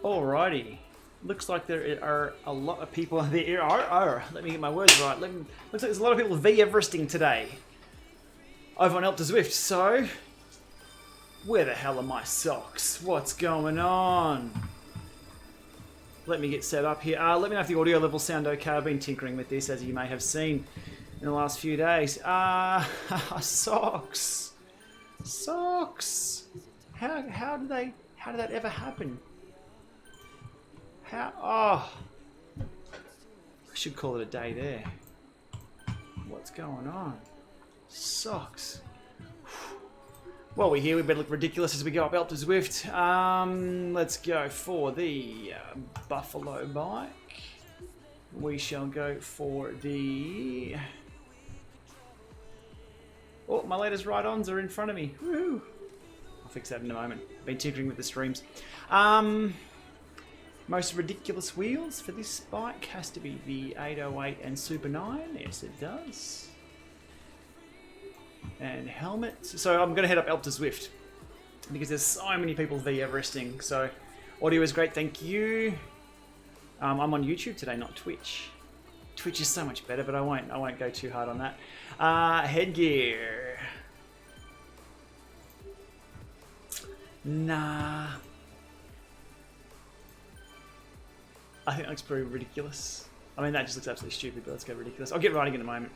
Alrighty. Looks like there are a lot of people there. Let me get my words right. Looks like there's a lot of people Everesting today over on Alpe Zwift. So, where the hell are my socks? What's going on? Let me get set up here. Let me know if the audio levels sound okay. I've been tinkering with this, as you may have seen in the last few days. Socks. Socks. How did that ever happen? I should call it a day there. What's going on? Socks. Well, we're here. We better look ridiculous as we go up Alpe Zwift. Let's go for the Buffalo bike. We shall go for the... Oh, my latest ride-ons are in front of me. Woohoo! I'll fix that in a moment. Been tinkering with the streams. Most ridiculous wheels for this bike has to be the 808 and Super 9. Yes, it does. And helmets. So I'm going to head up Alpe Zwift because there's so many people Everesting. So audio is great, thank you. I'm on YouTube today, not Twitch. Twitch is so much better, but I won't go too hard on that. Headgear. Nah. I think that looks pretty ridiculous. I mean, that just looks absolutely stupid, but let's go ridiculous. I'll get riding in a moment.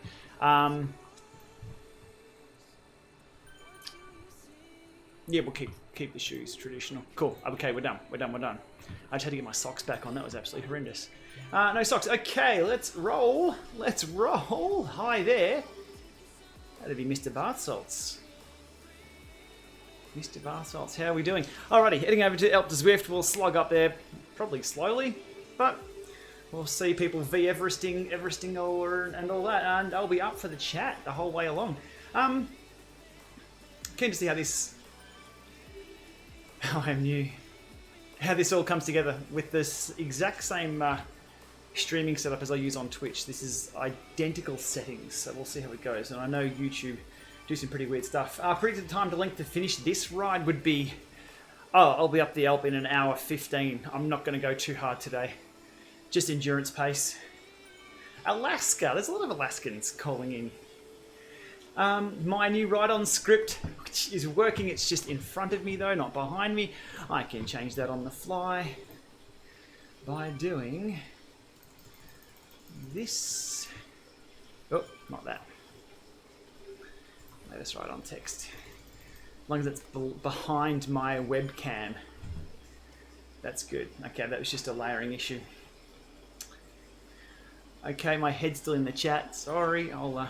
Yeah, we'll keep the shoes traditional. Cool. Okay, we're done. We're done. I just had to get my socks back on. That was absolutely horrendous. No socks. Okay, let's roll. Let's roll. Hi there. That'd be Mr. Bath Salts. Mr. Bath Salts, how are we doing? Alrighty, heading over to Alpe Zwift. We'll slug up there probably slowly, but we'll see people Everesting and all that, and I'll be up for the chat the whole way along. Keen to see how this... I am new. How this all comes together with this exact same streaming setup as I use on Twitch. This is identical settings, so we'll see how it goes. And I know YouTube do some pretty weird stuff. Predicted time to length to finish this ride would be... Oh, I'll be up the Alpe in an hour 15. I'm not going to go too hard today. Just endurance pace. Alaska. There's a lot of Alaskans calling in. My new ride-on script, which is working. It's just in front of me, though, not behind me. I can change that on the fly by doing this. Oh, not that. Latest ride-on text. As long as it's behind my webcam, that's good. Okay, that was just a layering issue. Okay, my head's still in the chat. Sorry, I'll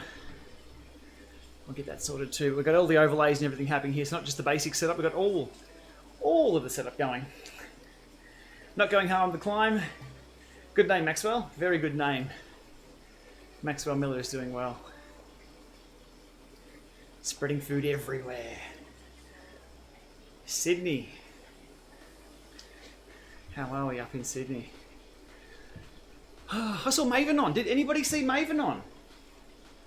get that sorted too. We've got all the overlays and everything happening here. It's not just the basic setup. We've got all of the setup going. Not going hard on the climb. Good name, Maxwell. Very good name. Maxwell Miller is doing well. Spreading food everywhere. Sydney. How are we up in Sydney? I saw Maven on. Did anybody see Maven on?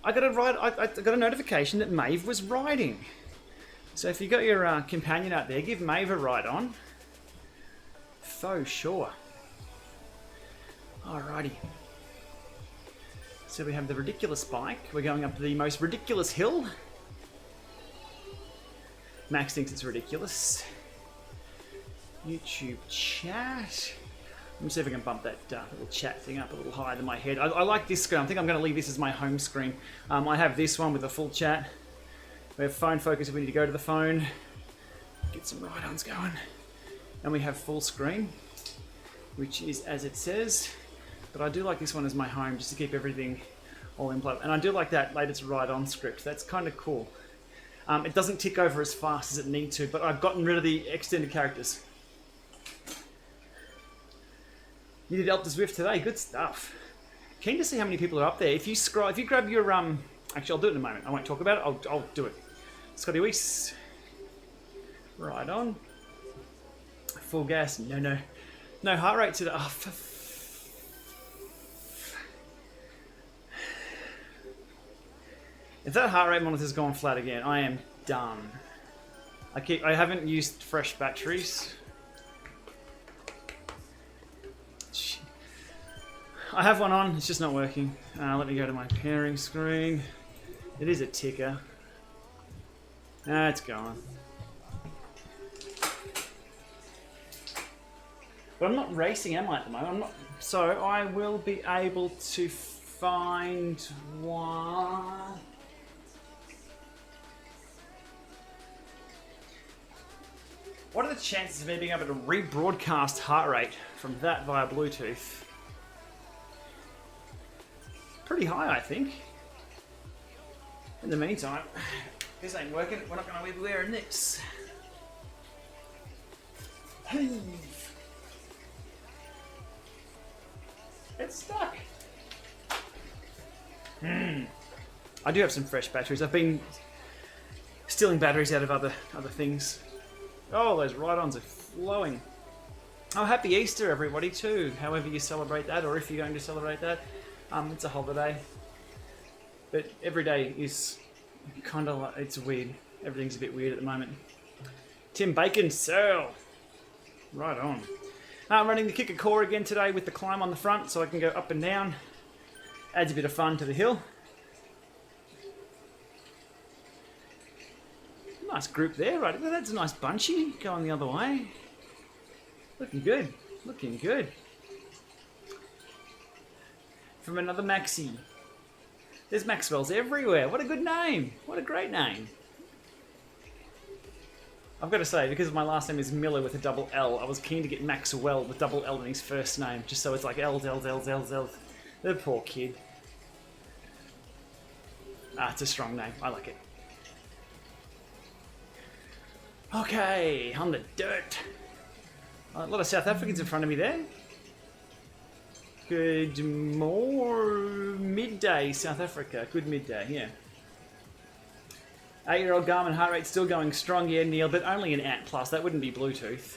I got a notification that Maeve was riding. So if you got your companion out there, give Maeve a ride on. For sure. Alrighty. So we have the ridiculous bike. We're going up the most ridiculous hill. Max thinks it's ridiculous. YouTube chat. Let me see if I can bump that little chat thing up a little higher than my head. I like this screen. I think I'm going to leave this as my home screen. I have this one with a full chat. We have phone focus if we need to go to the phone. Get some ride-ons going. And we have full screen, which is as it says. But I do like this one as my home just to keep everything all in place. And I do like that latest ride-on script. That's kind of cool. It doesn't tick over as fast as it needs to, but I've gotten rid of the extended characters. You did Alpe Zwift today, good stuff. Keen to see how many people are up there. If you scroll, if you grab your actually I'll do it in a moment. I won't talk about it. I'll do it. Scotty Weiss, right on. Full gas. No heart rate today. Oh, if that heart rate monitor's gone flat again, I am done. I haven't used fresh batteries. I have one on, it's just not working. Let me go to my pairing screen. It is a ticker. It's gone. But I'm not racing, am I, at the moment? I'm not, so I will be able to find one. What are the chances of me being able to rebroadcast heart rate from that via Bluetooth? Pretty high, I think. In the meantime, this ain't working. We're not going to be wearing this. It's stuck. I do have some fresh batteries. I've been stealing batteries out of other things. Oh, those ride-ons are flowing. Oh, happy Easter, everybody, too. However you celebrate that, or if you're going to celebrate that. It's a holiday. But every day is kind of like, it's weird. Everything's a bit weird at the moment. Tim Bacon, so right on. I'm running the Kickr CORE again today with the climb on the front so I can go up and down. Adds a bit of fun to the hill. Nice group there, right? That's a nice bunchy going the other way. Looking good. Looking good. From another Maxi. There's Maxwell's everywhere. What a good name. What a great name. I've got to say, because my last name is Miller with a double L, I was keen to get Maxwell with double L in his first name, just so it's like L's. The poor kid. It's a strong name. I like it. Okay, on the dirt. A lot of South Africans in front of me there. Good midday, South Africa. Good midday, yeah. 8-year-old Garmin heart rate still going strong, yeah, Neil, but only an AT+. That wouldn't be Bluetooth.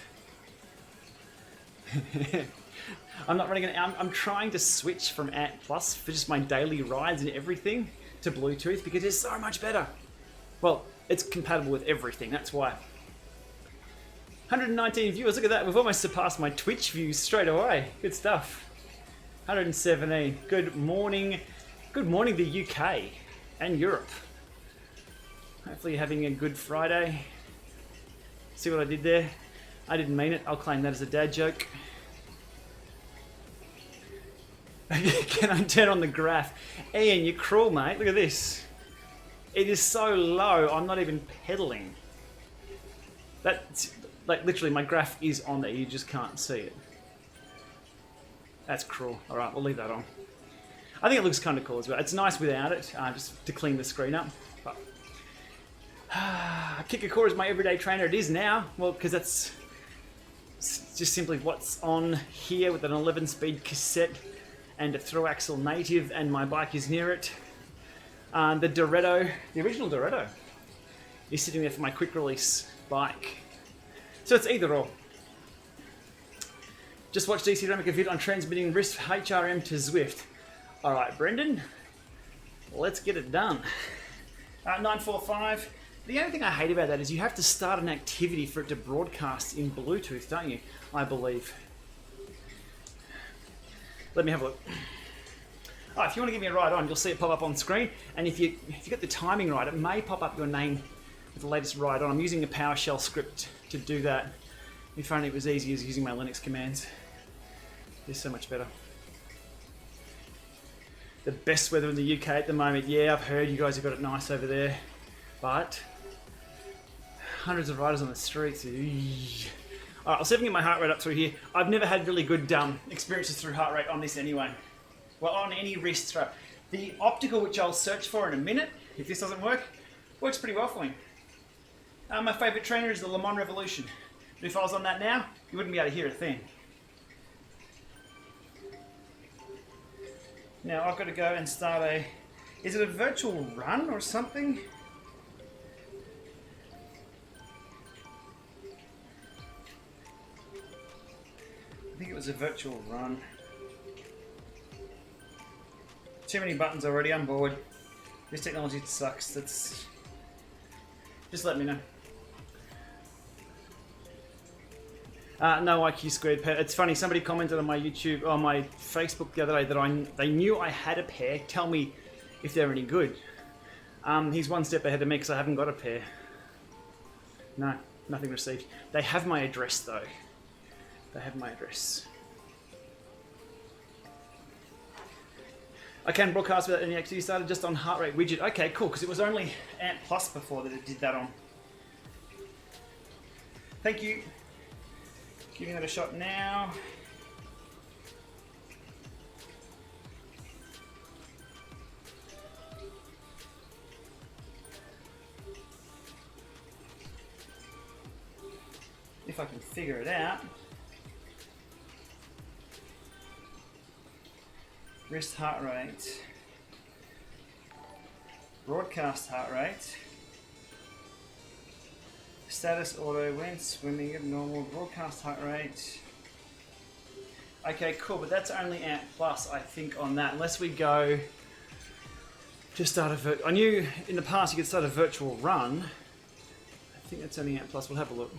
I'm not running I'm trying to switch from AT+ for just my daily rides and everything to Bluetooth because it's so much better. Well, it's compatible with everything, that's why. 119 viewers, look at that. We've almost surpassed my Twitch views straight away. Good stuff. 117. Good morning. Good morning, the UK and Europe. Hopefully you're having a good Friday. See what I did there? I didn't mean it. I'll claim that as a dad joke. Can I turn on the graph? Ian, you're cruel, mate. Look at this. It is so low, I'm not even pedaling. That's, like, literally, my graph is on there. You just can't see it. That's cruel. All right, we'll leave that on. I think it looks kind of cool as well. It's nice without it, just to clean the screen up. But Kickr CORE is my everyday trainer. It is now. Well, because that's just simply what's on here with an 11-speed cassette and a throw axle native, and my bike is near it. The Doretto, the original Doretto, is sitting there for my quick release bike. So it's either or. Just watched DC Remick a vid on transmitting wrist HRM to Zwift. Alright, Brendan, let's get it done. 945. The only thing I hate about that is you have to start an activity for it to broadcast in Bluetooth, don't you? I believe. Let me have a look. Oh, if you want to give me a ride on, you'll see it pop up on screen. And if you get the timing right, it may pop up your name with the latest ride on. I'm using a PowerShell script to do that. If only it was easy as using my Linux commands. It's so much better. The best weather in the UK at the moment. Yeah, I've heard you guys have got it nice over there. But hundreds of riders on the streets. Alright, I'll see if I can get my heart rate up through here. I've never had really good experiences through heart rate on this anyway. Well, on any wrist throw. The optical, which I'll search for in a minute, if this doesn't work, works pretty well for me. My favourite trainer is the LAMA Revolution. But if I was on that now, you wouldn't be able to hear a thing. Now I've got to go and start a... Is it a virtual run or something? I think it was a virtual run. Too many buttons already, I'm bored. This technology sucks. That's... Just let me know. No IQ squared pair. It's funny, somebody commented on my YouTube, on my Facebook the other day that they knew I had a pair. Tell me if they're any good. He's one step ahead of me because I haven't got a pair. No, nothing received. They have my address though. They have my address. I can broadcast without any activity started, just on heart rate widget. Okay, cool, because it was only Ant Plus before that it did that on. Thank you. Giving that a shot now. If I can figure it out. Wrist heart rate. Broadcast heart rate. Status auto when swimming at normal. Broadcast heart rate. Okay, cool, but that's only Ant Plus, I think, on that. Unless we go to start a I knew in the past you could start a virtual run. I think that's only Ant Plus. We'll have a look.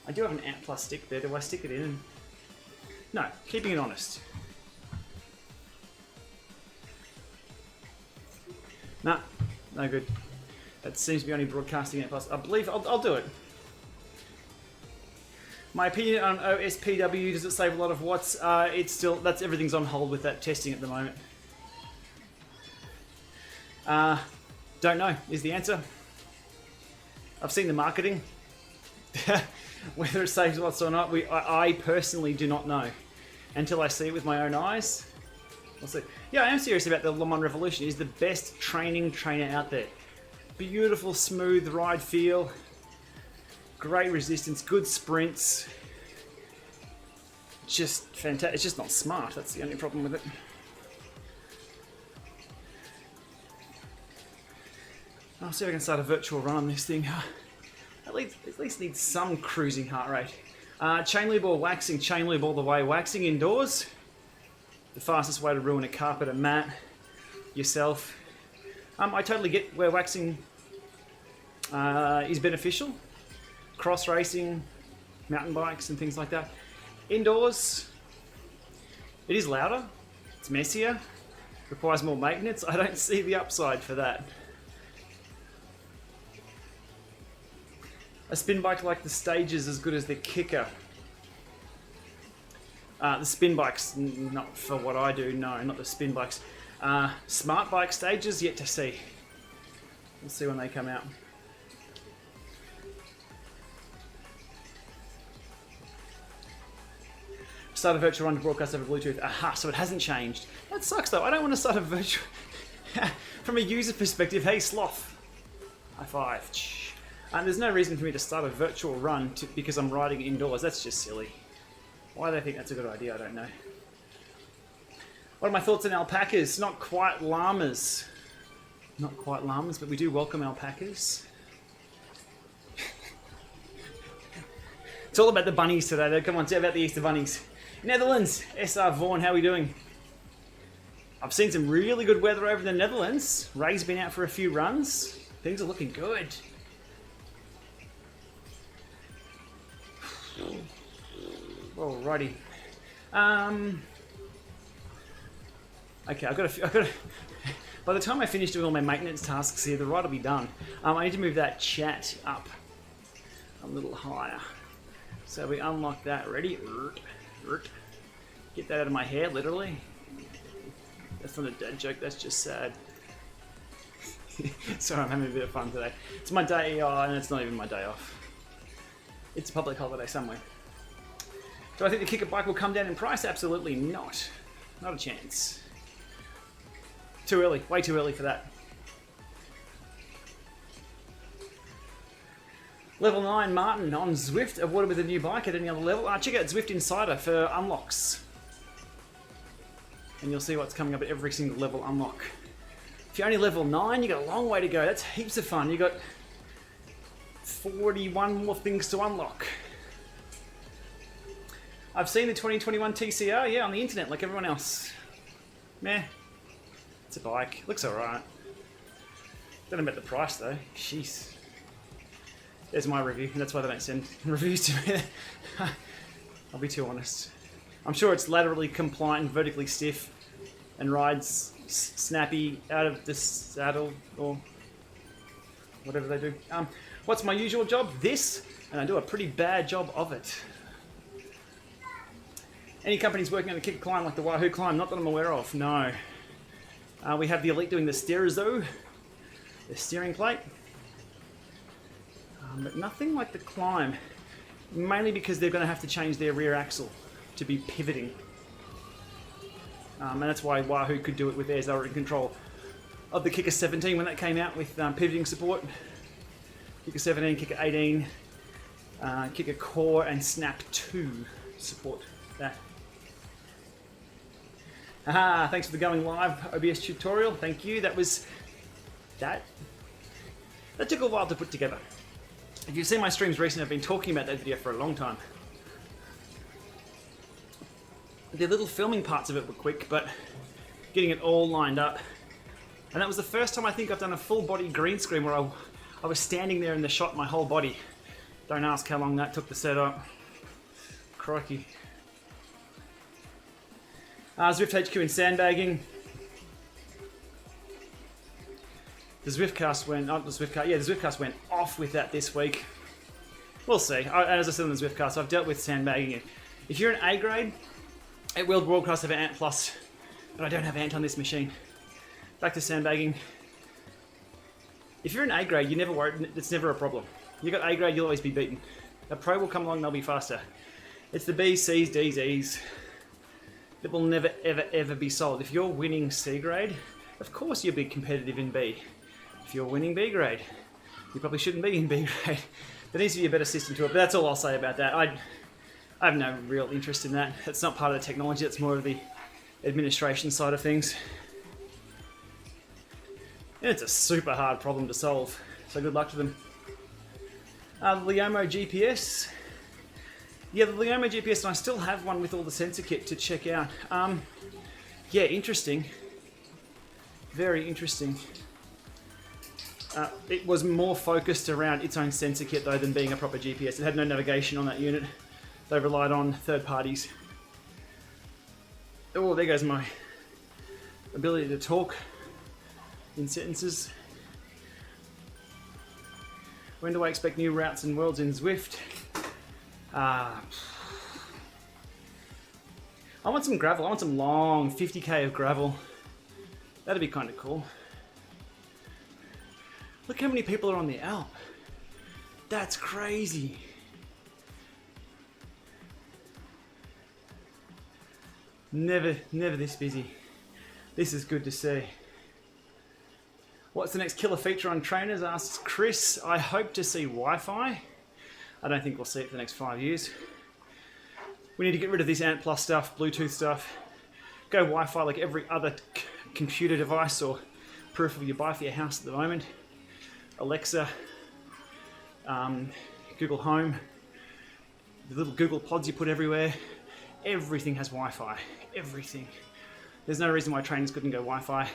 I do have an Ant Plus stick there. Do I stick it in? No, keeping it honest. Nah, no good. That seems to be only broadcasting Ant Plus. I believe I'll do it. My opinion on OSPW, does it save a lot of watts? It's still, everything's on hold with that testing at the moment. Don't know is the answer. I've seen the marketing. Whether it saves watts or not, I personally do not know. Until I see it with my own eyes. We'll see. Yeah, I am serious about the Le Mans Revolution. It is the best training trainer out there. Beautiful, smooth ride feel. Great resistance, good sprints. Just fantastic. It's just not smart. That's the only problem with it. I'll see if I can start a virtual run on this thing. At least need some cruising heart rate. Chain lube or waxing? Chain lube all the way. Waxing indoors. The fastest way to ruin a carpet, a mat, yourself. I totally get where waxing is beneficial. Cross racing, mountain bikes and things like that. Indoors, it is louder. It's messier. Requires more maintenance. I don't see the upside for that. A spin bike like the Stage is as good as the Kickr. The spin bikes, not for what I do, no, not the spin bikes. Smart bike Stages, yet to see. We'll see when they come out. Start a virtual run to broadcast over Bluetooth. Aha, so it hasn't changed. That sucks though. I don't want to start a virtual... From a user perspective, hey sloth. High five. There's no reason for me to start a virtual run because I'm riding indoors. That's just silly. Why they think that's a good idea, I don't know. What are my thoughts on alpacas? Not quite llamas. Not quite llamas, but we do welcome alpacas. It's all about the bunnies today, though. Come on, tell about the Easter bunnies. Netherlands, SR Vaughan, how are we doing? I've seen some really good weather over in the Netherlands. Ray's been out for a few runs. Things are looking good. Alrighty. Okay, I've got to. By the time I finish doing all my maintenance tasks here, the ride will be done. I need to move that chat up a little higher. So we unlock that. Ready? Get that out of my hair, literally. That's not a dad joke. That's just sad. Sorry, I'm having a bit of fun today. It's my day, and it's not even my day off. It's a public holiday somewhere. Do I think the Kickr bike will come down in price? Absolutely not. Not a chance. Too early. Way too early for that. Level 9 Martin on Zwift. Awarded with a new bike at any other level. Check out Zwift Insider for unlocks. And you'll see what's coming up at every single level unlock. If you're only level 9, you got a long way to go. That's heaps of fun. You got 41 more things to unlock. I've seen the 2021 TCR, yeah, on the internet like everyone else. Meh. It's a bike. Looks alright. Don't know about the price though. Jeez. There's my review. That's why they don't send reviews to me. I'll be too honest. I'm sure it's laterally compliant and vertically stiff and rides snappy out of the saddle or whatever they do. What's my usual job? This, and I do a pretty bad job of it. Any companies working on the Kickr climb like the Wahoo climb? Not that I'm aware of, no. We have the Elite doing the steers though, the steering plate. But nothing like the climb, mainly because they're going to have to change their rear axle to be pivoting. And that's why Wahoo could do it with theirs. They were in control of the Kickr 17 when that came out with pivoting support. Kickr 17, Kickr 18, Kickr CORE and Snap 2 support that. Aha, thanks for the going live OBS tutorial. Thank you. That took a while to put together. If you've seen my streams recently, I've been talking about that video for a long time. The little filming parts of it were quick, but getting it all lined up. And that was the first time I think I've done a full body green screen where I was standing there in the shot, my whole body. Don't ask how long that took to set up. Crikey. Zwift HQ and sandbagging. The Zwiftcast went, the Zwiftcast went off with that this week. We'll see. As I said on the Zwiftcast, I've dealt with sandbagging. If you're an A grade, at World Broadcast I have Ant Plus, but I don't have Ant on this machine. Back to sandbagging. If you're an A grade, you never worry, it's never a problem. You got A grade, you'll always be beaten. A pro will come along, they'll be faster. It's the B's, C's, D's, E's that will never, ever, ever be sold. If you're winning C grade, of course you'll be competitive in B. If you're winning B grade, you probably shouldn't be in B grade. There needs to be a better system to it, but that's all I'll say about that. I have no real interest in that. It's not part of the technology, it's more of the administration side of things. And it's a super hard problem to solve, so good luck to them. LAMA GPS. Yeah, the LAMA GPS, and I still have one with all the sensor kit to check out. Yeah, interesting. Very interesting. It was more focused around its own sensor kit though than being a proper GPS. It had no navigation on that unit. They relied on third parties. Oh, there goes my ability to talk in sentences. When do I expect new routes and worlds in Zwift? I want some gravel. I want some long 50k of gravel. That'd be kind of cool. Look how many people are on the Alpe. That's crazy. Never this busy. This is good to see. What's the next killer feature on trainers? Asks Chris. I hope to see Wi-Fi. I don't think we'll see it for the next 5 years. We need to get rid of this Ant Plus stuff, Bluetooth stuff. Go Wi-Fi like every other computer device or peripheral you buy for your house at the moment. Alexa, Google Home, the little Google pods you put everywhere. Everything has Wi-Fi. Everything. There's no reason why trainers couldn't go Wi-Fi.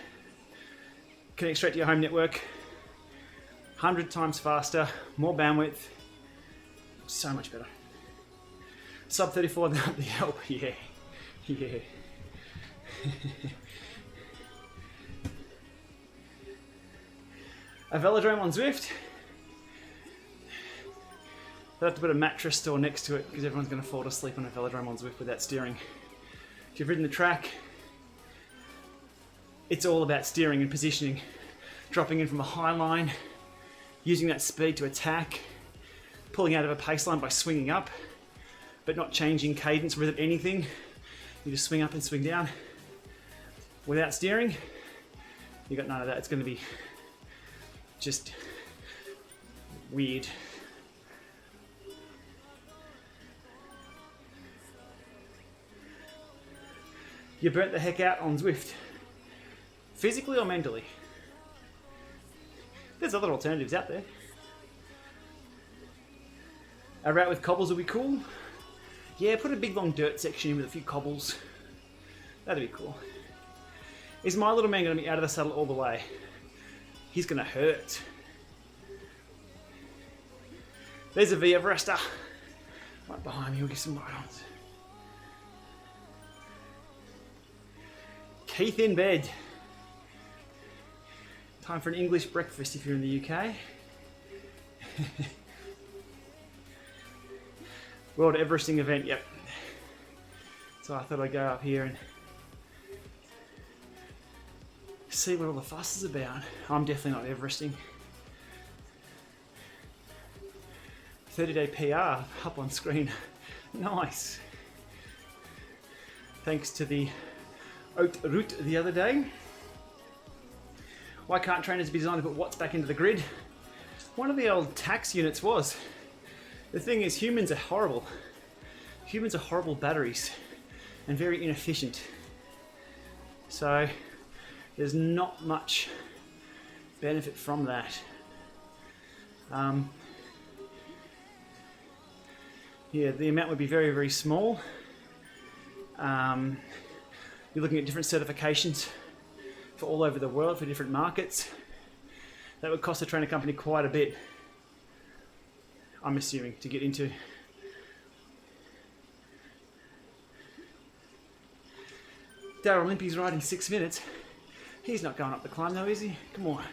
Connect straight to your home network. 100 times faster, more bandwidth. So much better. Sub 34 than the Alpe. Yeah. Yeah. A velodrome on Zwift. They'll have to put a mattress store next to it because everyone's going to fall asleep on a velodrome on Zwift without steering. If you've ridden the track, it's all about steering and positioning. Dropping in from a high line, using that speed to attack, pulling out of a pace line by swinging up, but not changing cadence, rhythm, anything. You just swing up and swing down. Without steering, you got none of that. It's going to be just weird. You burnt the heck out on Zwift. Physically or mentally? There's other alternatives out there. A route with cobbles would be cool. Yeah, put a big long dirt section in with a few cobbles. That'd be cool. Is my little man going to be out of the saddle all the way? He's going to hurt. There's a V Everester. Right behind me, we'll give some ride-ons. Keith in bed. Time for an English breakfast if you're in the UK. World Everesting event, yep. So I thought I'd go up here and see what all the fuss is about. I'm definitely not Everesting. 30-day PR up on screen. Nice. Thanks to the haute route the other day. Why can't trainers be designed to put watts back into the grid? One of the old tax units was. The thing is, humans are horrible. Humans are horrible batteries and very inefficient. So there's not much benefit from that. Yeah, the amount would be very, very small. You're looking at different certifications for all over the world for different markets. That would cost a trainer company quite a bit, I'm assuming, to get into. Daryl Limpy's riding 6 minutes. He's not going up the climb though, is he? Come on.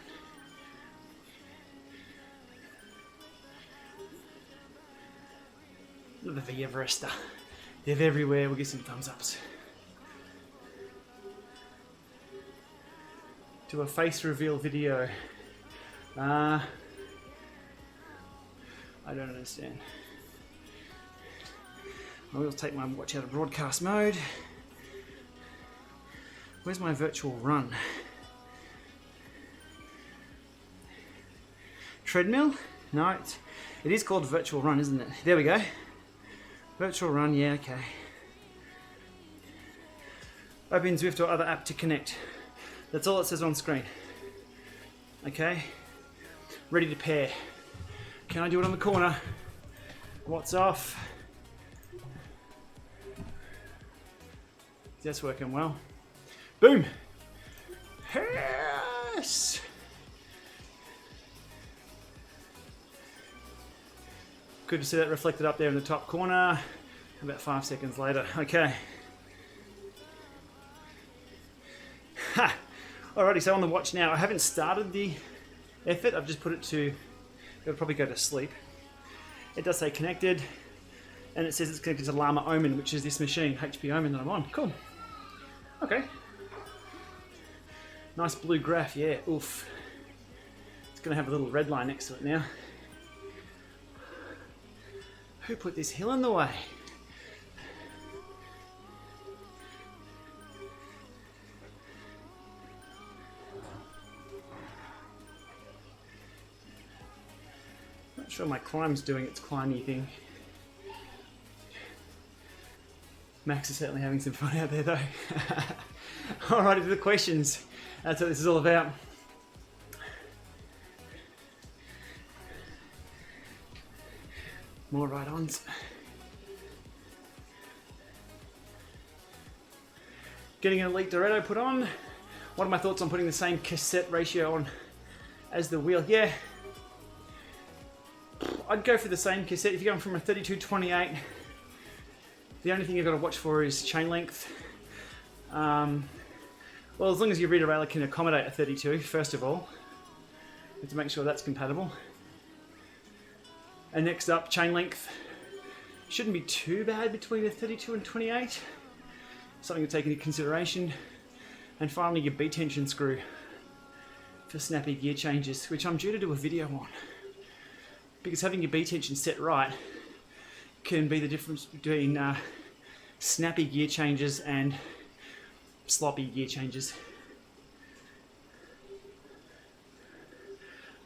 Look at the Everester. They're everywhere. We'll get some thumbs ups. Do a face reveal video. I don't understand. I will take my watch out of broadcast mode. Where's my virtual run? Treadmill? No, it is called virtual run, isn't it? There we go. Virtual run, yeah, okay. Open Zwift or other app to connect. That's all it says on screen. Okay. Ready to pair. Can I do it on the corner? What's off? That's working well. Boom! Yes! Good to see that reflected up there in the top corner. About 5 seconds later. Okay. Ha! Alrighty, so on the watch now, I haven't started the effort. I've just put it to, it'll probably go to sleep. It does say connected, and it says it's connected to LAMA Omen, which is this machine, HP Omen that I'm on. Cool. Okay. Nice blue graph, yeah, oof. It's gonna have a little red line next to it now. Who put this hill in the way? Not sure my climb's doing its climby thing. Max is certainly having some fun out there though. Alrighty, to the questions. That's what this is all about. More ride-ons. Getting an Elite Dorado put on. What are my thoughts on putting the same cassette ratio on as the wheel? Yeah, I'd go for the same cassette. If you're going from a 32-28, the only thing you've got to watch for is chain length. Well, as long as your reader railer can accommodate a 32, first of all, you have to make sure that's compatible. And next up, chain length. Shouldn't be too bad between a 32 and 28. Something to take into consideration. And finally, your B-tension screw for snappy gear changes, which I'm due to do a video on. Because having your B-tension set right can be the difference between snappy gear changes and sloppy gear changes.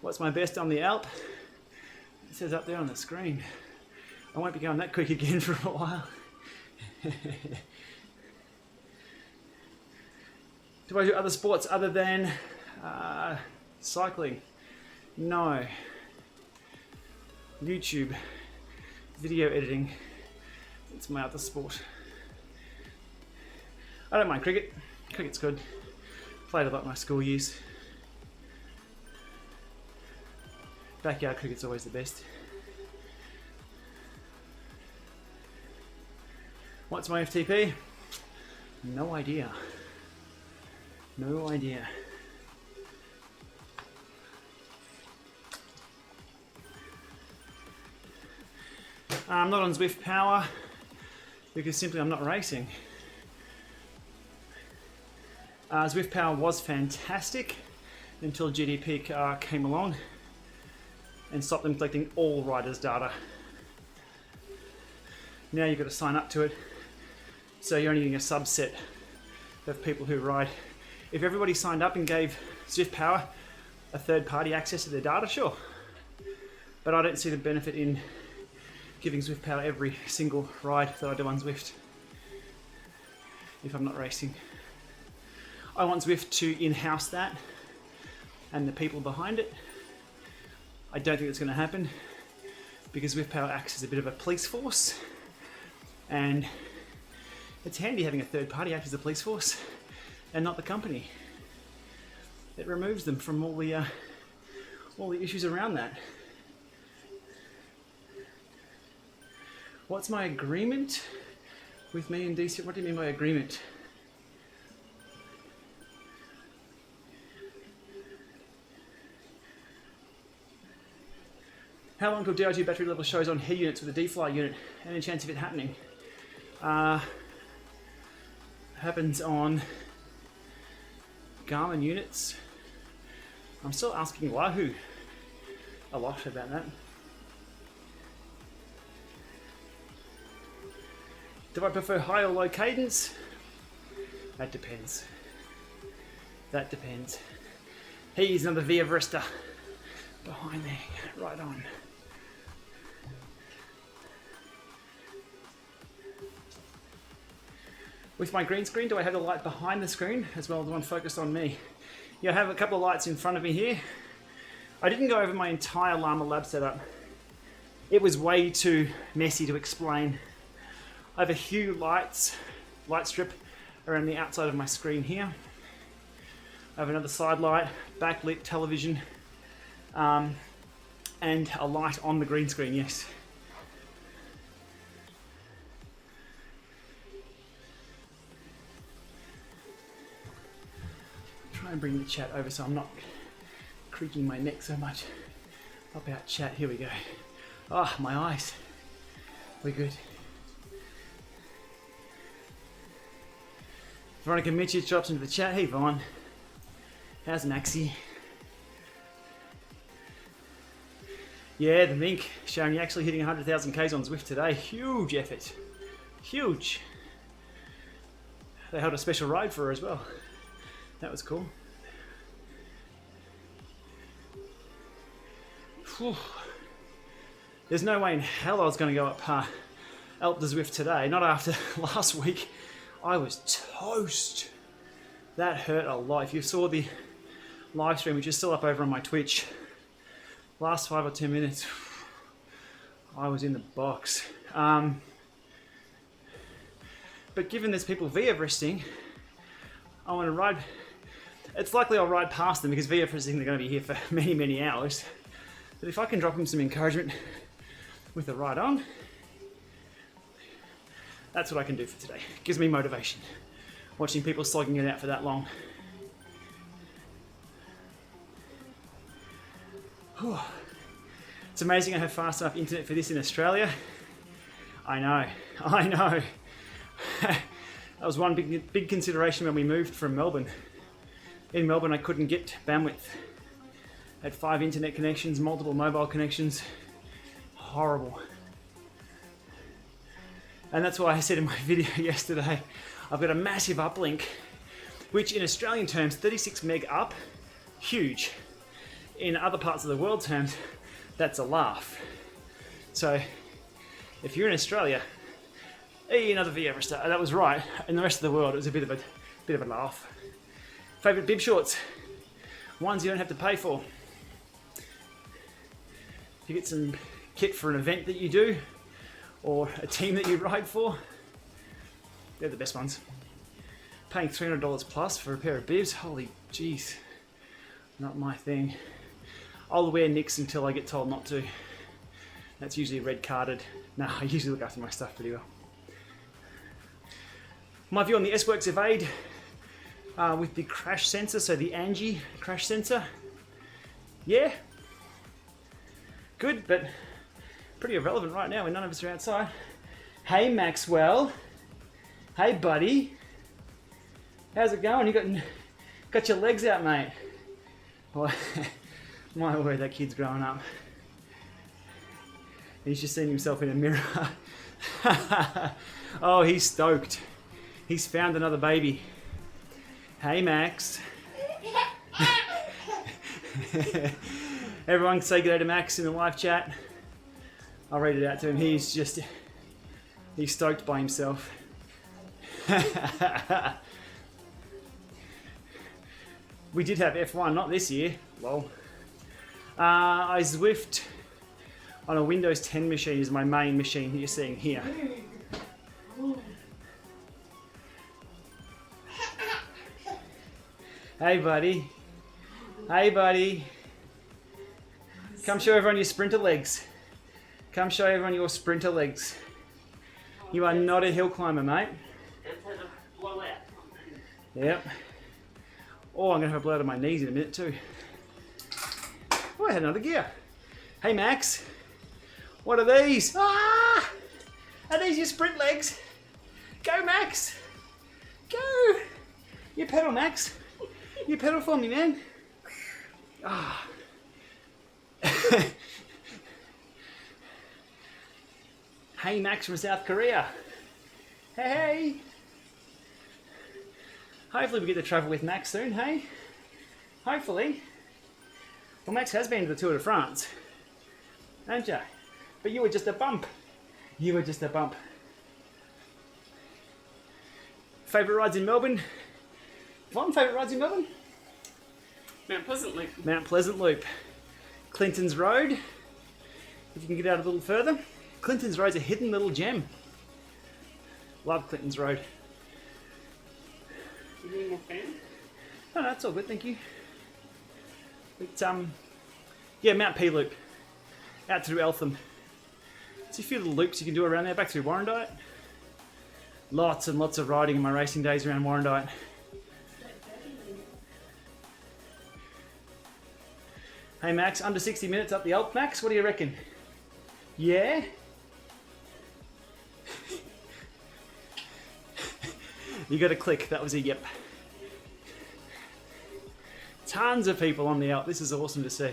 What's my best on the Alpe? It says up there on the screen. I won't be going that quick again for a while. Do I do other sports other than cycling? No. YouTube, video editing, it's my other sport. I don't mind cricket. Cricket's good. Played a lot in my school years. Backyard cricket's always the best. What's my FTP? No idea. No idea. I'm not on Zwift Power because simply I'm not racing. Zwift Power was fantastic until GDP came along and stopped them collecting all riders' data. Now you've got to sign up to it, so you're only getting a subset of people who ride. If everybody signed up and gave Zwift Power a third-party access to their data, sure. But I don't see the benefit in giving Zwift Power every single ride that I do on Zwift if I'm not racing. I want Zwift to in-house that and the people behind it. I don't think it's going to happen because Zwift Power acts as a bit of a police force, and it's handy having a third party act as a police force and not the company. It removes them from all the issues around that. What's my agreement with me and DC? What do you mean by agreement? How long till DIG battery level shows on head units with a D-Fly unit? Any chance of it happening? Happens on Garmin units. I'm still asking Wahoo a lot about that. Do I prefer high or low cadence? That depends. That depends. He's another Everester behind there, right on. With my green screen, do I have the light behind the screen as well as the one focused on me? Yeah, I have a couple of lights in front of me here. I didn't go over my entire LAMA lab setup. It was way too messy to explain. I have a Hue light strip around the outside of my screen here. I have another side light, backlit television, and a light on the green screen, yes. Try and bring the chat over so I'm not creaking my neck so much. Pop out chat, here we go. Ah, my eyes. We're good. Veronica Mitchell drops into the chat. Hey Vaughn, how's Maxie? Yeah, the Mink showing you actually hitting 100,000 Ks on Zwift today. Huge effort. Huge. They held a special ride for her as well. That was cool. Whew. There's no way in hell I was going to go up Alpe Zwift today. Not after last week. I was toast. That hurt a lot. If you saw the live stream, which is still up over on my Twitch, last 5 or 10 minutes, I was in the box. But given there's people Everesting, I want to ride. It's likely I'll ride past them because Everesting they're going to be here for many, many hours. But if I can drop them some encouragement with a ride on, that's what I can do for today. It gives me motivation, watching people slogging it out for that long. Whew. It's amazing I have fast enough internet for this in Australia. I know. That was one big consideration when we moved from Melbourne. In Melbourne I couldn't get bandwidth. I had 5 internet connections, multiple mobile connections. Horrible. And that's why I said in my video yesterday, I've got a massive uplink, which in Australian terms, 36 meg up, huge. In other parts of the world terms, that's a laugh. So if you're in Australia, hey, another Everester, that was right. In the rest of the world, it was a bit of a laugh. Favorite bib shorts, ones you don't have to pay for. If you get some kit for an event that you do, or a team that you ride for, they're the best ones. Paying $300 plus for a pair of bibs, holy jeez, not my thing. I'll wear Nicks until I get told not to. That's usually red carded. No, I usually look after my stuff pretty well. My view on the S-Works Evade with the crash sensor, so the Angie crash sensor. Yeah, good, but pretty irrelevant right now when none of us are outside. Hey Maxwell, hey buddy, how's it going? You got your legs out, mate. Well, my word, that kid's growing up. He's just seen himself in a mirror. Oh, he's stoked. He's found another baby. Hey, Max. Everyone say good day to Max in the live chat. I'll read it out to him. He's stoked by himself. We did have F1, not this year. Lol. I Zwift on a Windows 10 machine is my main machine that you're seeing here. Hey buddy. Hey buddy. Come show everyone your sprinter legs. Come show everyone your sprinter legs. You are not a hill climber, mate. Yep. Oh, I'm going to have a blowout on my knees in a minute too. Oh, I had another gear. Hey Max. What are these? Ah! Are these your sprint legs? Go Max. Go. You pedal, Max. You pedal for me, man. Ah. Hey, Max from South Korea. Hey. Hopefully we get to travel with Max soon, hey? Hopefully. Well, Max has been to the Tour de France, haven't you? But you were just a bump. You were just a bump. Favourite rides in Melbourne? One favourite rides in Melbourne? Mount Pleasant Loop. Mount Pleasant Loop. Clinton's Road. If you can get out a little further. Clinton's Road's a hidden little gem. Love Clinton's Road. You need more fan? No, that's all good, thank you. It's, yeah, Mount P Loop. Out through Eltham. There's a few little loops you can do around there, back through Warrandyte. Lots and lots of riding in my racing days around Warrandyte. Hey Max, under 60 minutes up the Alpe, Max, what do you reckon? Yeah? You got a click, that was a yep. Tons of people on the Alpe, this is awesome to see.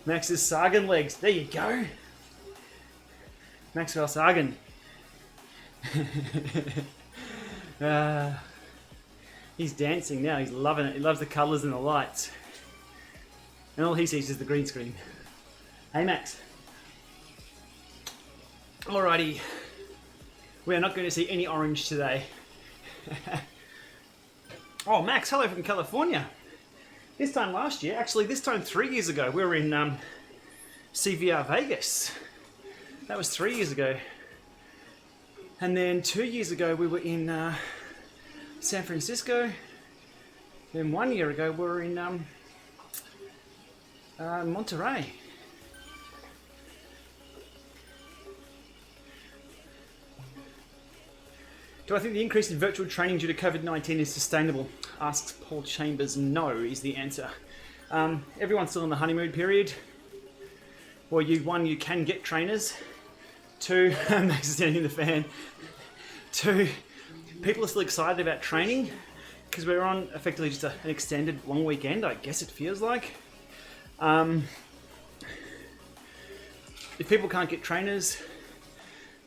Max's Sagan legs, there you go. Maxwell Sagan. He's dancing now, he's loving it, he loves the colours and the lights. And all he sees is the green screen. Hey Max. Alrighty. We are not going to see any orange today. Oh Max, hello from California. This time last year, actually this time 3 years ago, we were in CVR Vegas. That was 3 years ago. And then 2 years ago we were in San Francisco. Then 1 year ago we were in Monterey. Do I think the increase in virtual training due to COVID-19 is sustainable? Asks Paul Chambers. No is the answer. Everyone's still in the honeymoon period. Well, you can get trainers. Two, Max is standing in the fan. Two, people are still excited about training because we're on effectively just an extended long weekend, I guess it feels like. If people can't get trainers,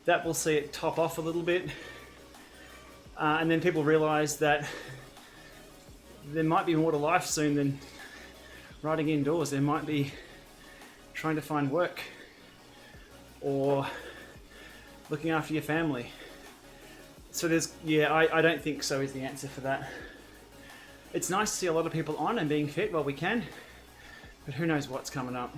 that will see it top off a little bit. And then people realise that there might be more to life soon than riding indoors. There might be trying to find work or looking after your family. So there's, yeah, I don't think so is the answer for that. It's nice to see a lot of people on and being fit while we can, but who knows what's coming up.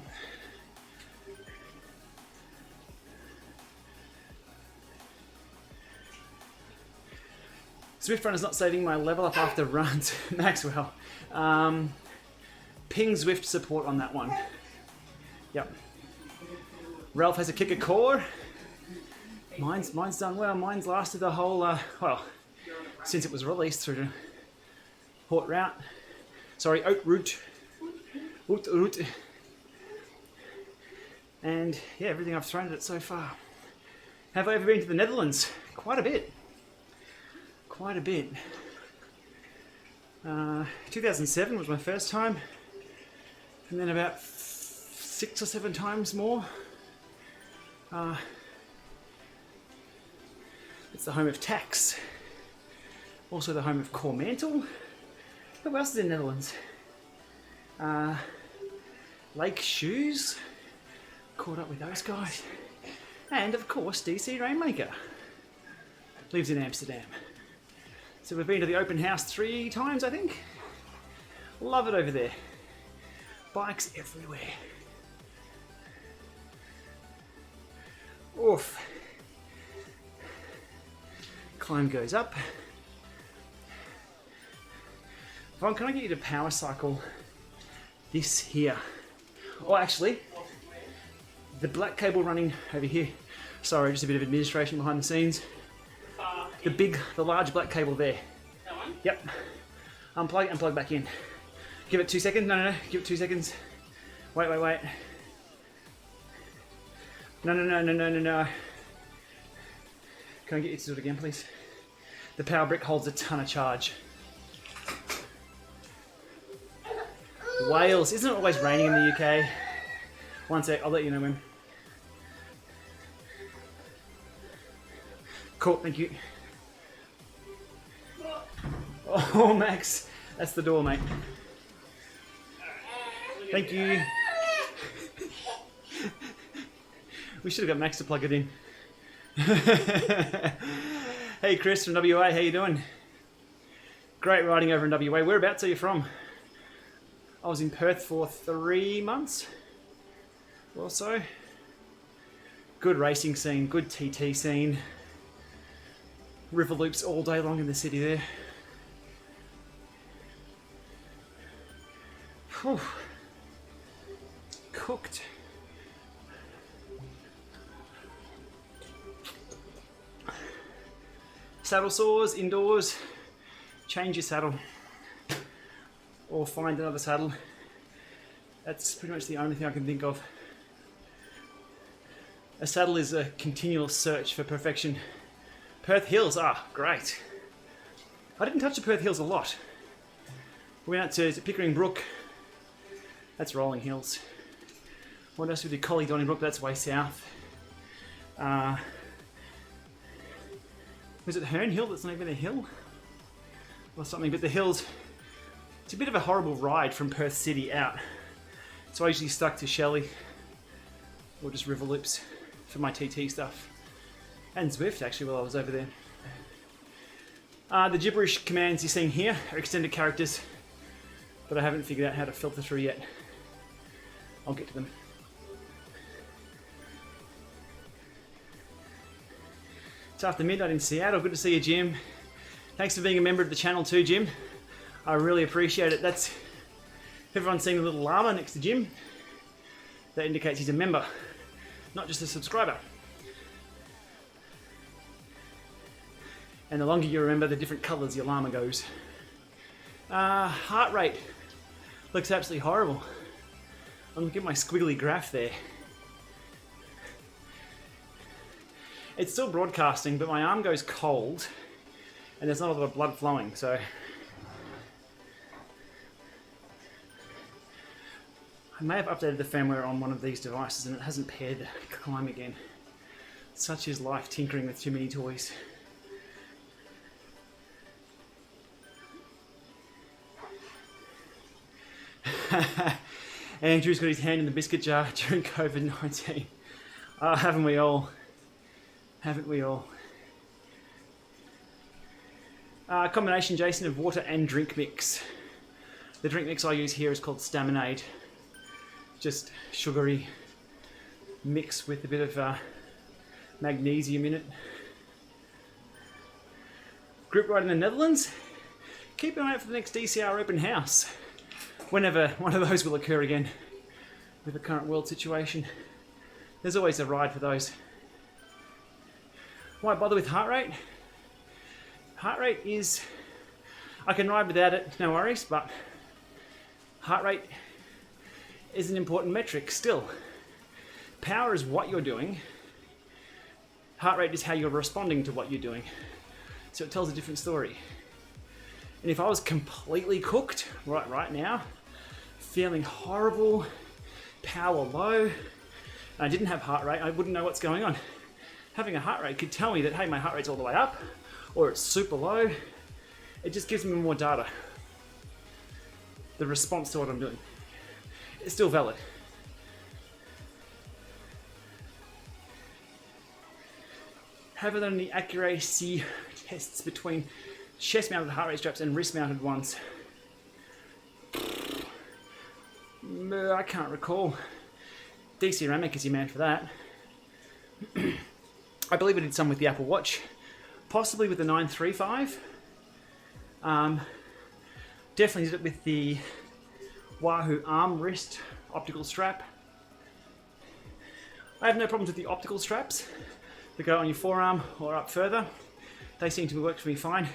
Zwift run is not saving my level up after runs. Maxwell. Ping Zwift support on that one. Yep. Ralph has a Kickr CORE. Mine's done well. Mine's lasted the whole, well, since it was released through Haute Route. Sorry, Haute Route. Haute Route. And yeah, everything I've thrown at it so far. Have I ever been to the Netherlands? Quite a bit. Quite a bit. 2007 was my first time. And then about 6 or 7 times more. It's the home of Tax. Also the home of Cormantle. Who else is in the Netherlands? Lake Shoes. Caught up with those guys. And of course, DC Rainmaker. Lives in Amsterdam. So we've been to the open house 3 times, I think. Love it over there. Bikes everywhere. Oof. Climb goes up. Vaughn, can I get you to power cycle this here? Oh, actually, the black cable running over here. Sorry, just a bit of administration behind the scenes. The large black cable there. That one? Yep. Unplug and plug back in. Give it 2 seconds. No. Give it 2 seconds. Wait. No. Can I get you to do it again, please? The power brick holds a ton of charge. Wales. Isn't it always raining in the UK? 1 sec, I'll let you know when. Cool, thank you. Oh, Max, that's the door, mate. Thank you. We should have got Max to plug it in. Hey, Chris from WA, how you doing? Great riding over in WA. Whereabouts are you from? I was in Perth for 3 months or so. Good racing scene, good TT scene. River loops all day long in the city there. Whew. Cooked. Saddle sores indoors. Change your saddle or find another saddle. That's pretty much the only thing I can think of. A saddle is a continual search for perfection. Perth Hills, great. I didn't touch the Perth Hills a lot. We went out to Pickering Brook. That's rolling hills. What else we did? Collie Donnybrook, that's way south. Was it Herne Hill? That's not even a hill? Or something, but the hills, it's a bit of a horrible ride from Perth City out. So I usually stuck to Shelley or just river loops for my TT stuff. And Zwift actually while I was over there. The gibberish commands you're seeing here are extended characters, but I haven't figured out how to filter through yet. I'll get to them. It's after midnight in Seattle. Good to see you, Jim. Thanks for being a member of the channel too, Jim. I really appreciate it. That's everyone's seeing the little llama next to Jim. That indicates he's a member, not just a subscriber. And the longer you remember, the different colours your llama goes. Heart rate looks absolutely horrible. I'm looking at my squiggly graph there. It's still broadcasting, but my arm goes cold and there's not a lot of blood flowing, so I may have updated the firmware on one of these devices and it hasn't paired the climb again. Such is life, tinkering with too many toys. Andrew's got his hand in the biscuit jar during COVID-19. Haven't we all? Haven't we all? Combination, Jason, of water and drink mix. The drink mix I use here is called Staminade. Just sugary mix with a bit of magnesium in it. group ride in the Netherlands, keep an eye out for the next DCR open house, whenever one of those will occur again with the current world situation. There's always a ride for those. Why bother with heart rate? Heart rate is, I can ride without it, no worries, but heart rate is an important metric still. Power is what you're doing. Heart rate is how you're responding to what you're doing. So it tells a different story. And if I was completely cooked right now, feeling horrible, power low, and I didn't have heart rate, I wouldn't know what's going on. Having a heart rate could tell me that, hey, my heart rate's all the way up, or it's super low. It just gives me more data. The response to what I'm doing. It's still valid. Have you done any accuracy tests between chest-mounted heart rate straps and wrist-mounted ones? I can't recall. DC Ramic is your man for that. I believe I did some with the Apple Watch, possibly with the 935. Definitely did it with the Wahoo arm wrist optical strap. I have no problems with the optical straps that go on your forearm or up further. They seem to work for me fine.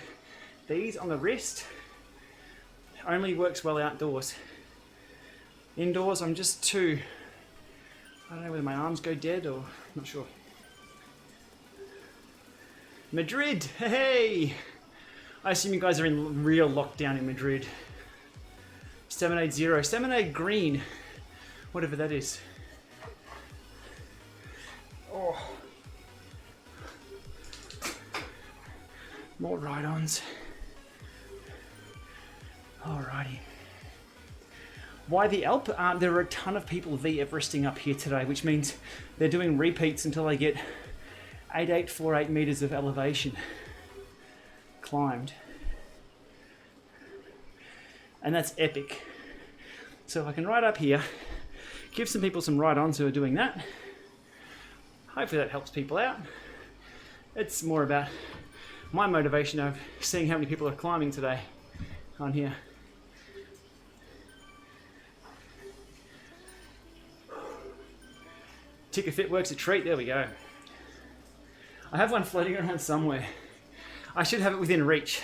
These on the wrist only works well outdoors. Indoors, I'm just too, I don't know whether my arms go dead or, I'm not sure. Madrid, hey! I assume you guys are in real lockdown in Madrid. 780, 78 green, whatever that is. Oh. More ride-ons. Alrighty. Why the Alpe? There are a ton of people V-Everesting up here today, which means they're doing repeats until they get 8848 meters of elevation climbed. And that's epic. So if I can ride up here, give some people some ride-ons who are doing that. Hopefully that helps people out. It's more about my motivation of seeing how many people are climbing today on here. Ticker Fit works a treat, there we go. I have one floating around somewhere. I should have it within reach.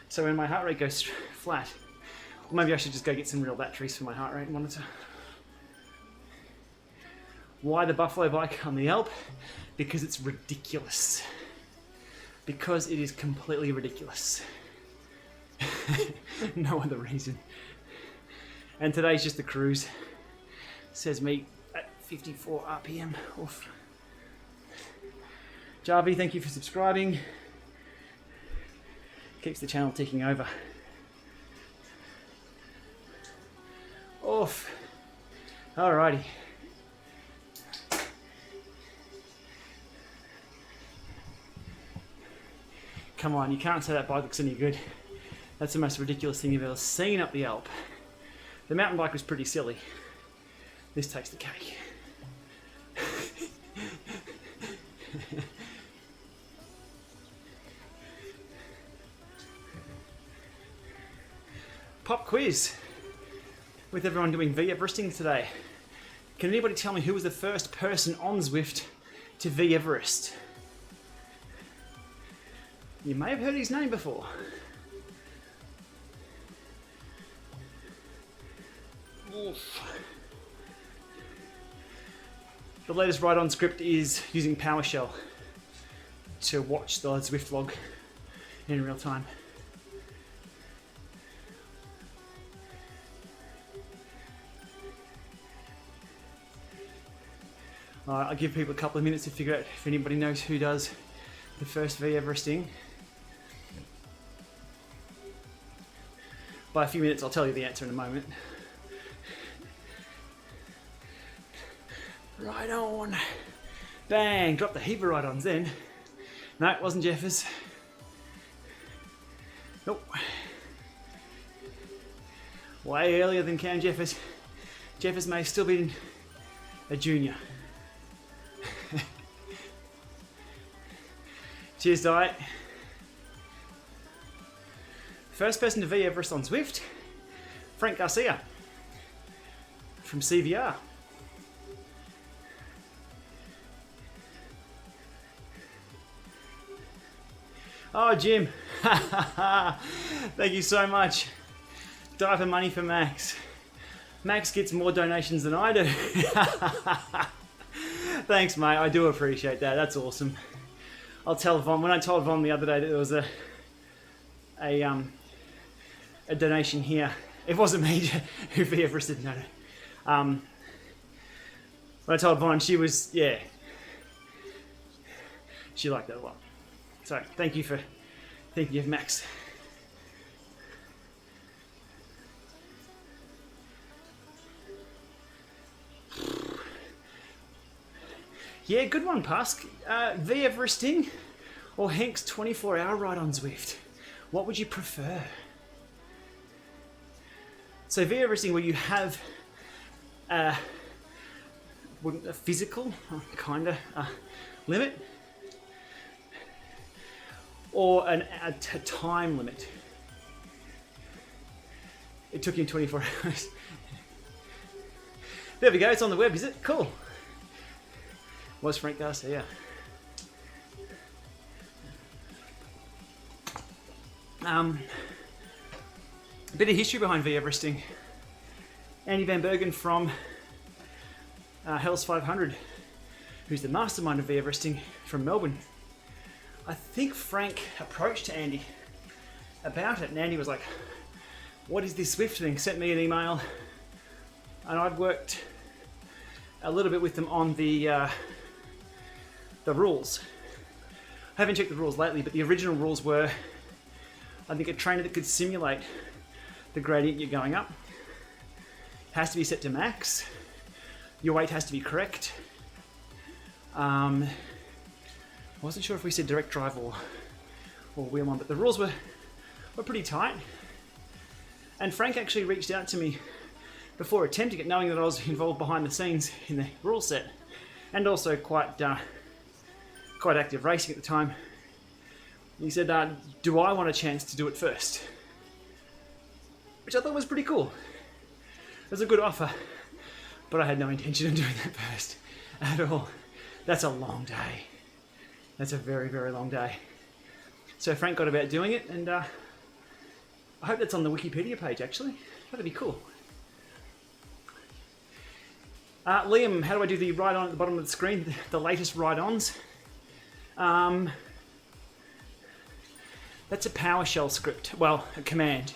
So when my heart rate goes flat, or maybe I should just go get some real batteries for my heart rate monitor. Why the Buffalo bike on the Alpe? Because it's ridiculous. Because it is completely ridiculous. No other reason. And today's just the cruise. Says me at 54 RPM. Oof. Jarvie, thank you for subscribing. Keeps the channel ticking over. Oof. Alrighty. Come on, you can't say that bike looks any good. That's the most ridiculous thing you've ever seen up the Alpe. The mountain bike was pretty silly. This takes the cake. Pop quiz with everyone doing V-Everesting today. Can anybody tell me who was the first person on Zwift to V-Everest? You may have heard his name before. Oof. The latest ride-on script is using PowerShell to watch the Zwift log in real time. I'll give people a couple of minutes to figure out if anybody knows who does the first V-Everesting. By a few minutes, I'll tell you the answer in a moment. Right on. Bang, dropped the heap of ride-ons then. No, it wasn't Jeffers. Nope. Way earlier than Cam Jeffers. Jeffers may have still been a junior. Cheers, Diet. First person to V Everest on Zwift, Frank Garcia from CVR. Oh, Jim. Thank you so much. Dive for money for Max. Max gets more donations than I do. Thanks, mate. I do appreciate that. That's awesome. I'll tell Von. When I told Von the other day that there was a donation here, it wasn't me who V Everested. No. When I told Von, she was, yeah, she liked that a lot. So thank you for thinking of Max. Yeah, good one, Pusk. V Everesting or Hank's 24-hour ride on Zwift? What would you prefer? So V Everesting, where you have a physical kind of limit, or a time limit. It took him 24 hours. There we go, it's on the web, is it? Cool. Was Frank Garcia. A bit of history behind V Everesting. Andy Van Bergen from Hell's 500, who's the mastermind of V Everesting from Melbourne. I think Frank approached Andy about it, and Andy was like, what is this Zwift thing? Sent me an email, and I'd worked a little bit with them on the rules. I haven't checked the rules lately, but the original rules were, I think, a trainer that could simulate the gradient you're going up. It has to be set to max. Your weight has to be correct. I wasn't sure if we said direct drive or wheel on, but the rules were pretty tight. And Frank actually reached out to me before attempting it, knowing that I was involved behind the scenes in the rule set, and also quite active racing at the time. He said, do I want a chance to do it first? Which I thought was pretty cool. It was a good offer, but I had no intention of doing that first at all. That's a long day. That's a very, very long day. So Frank got about doing it, and I hope that's on the Wikipedia page, actually. That'd be cool. Liam, how do I do the ride-on at the bottom of the screen? The latest ride-ons? That's a PowerShell script. Well, a command.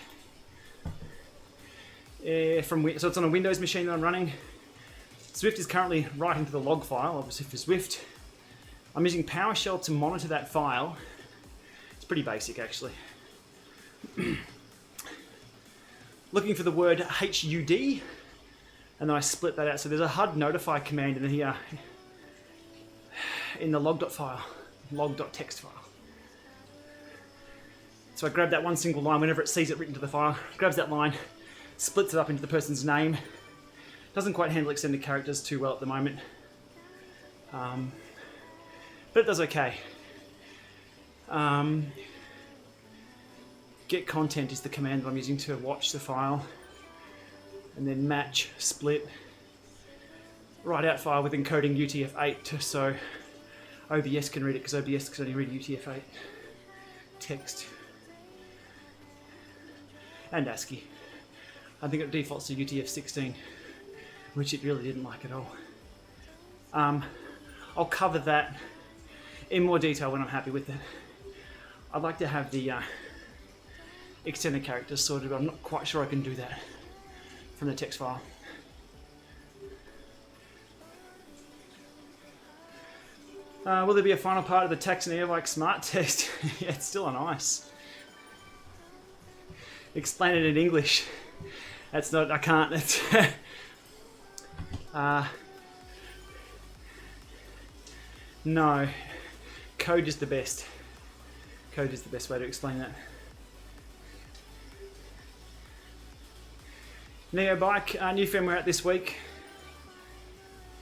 So it's on a Windows machine that I'm running. Zwift is currently writing to the log file, obviously for Zwift. I'm using PowerShell to monitor that file. It's pretty basic, actually. Looking for the word HUD, and then I split that out. So there's a HUD notify command in here in the log.txt file. So I grab that one single line whenever it sees it written to the file, grabs that line, splits it up into the person's name. Doesn't quite handle extended characters too well at the moment, but it does okay. Get content is the command that I'm using to watch the file, and then match, split, write out file with encoding UTF-8 so OBS can read it, because OBS can only read UTF-8 text and ASCII. I think it defaults to UTF-16, which it really didn't like at all. I'll cover that in more detail when I'm happy with it. I'd like to have the extended characters sorted, but I'm not quite sure I can do that from the text file. Will there be a final part of the tax and air-like smart test? Yeah, it's still on ice. Explain it in English. That's not, I can't, that's... no. Code is the best. Code is the best way to explain that. Neo Bike, new firmware out this week.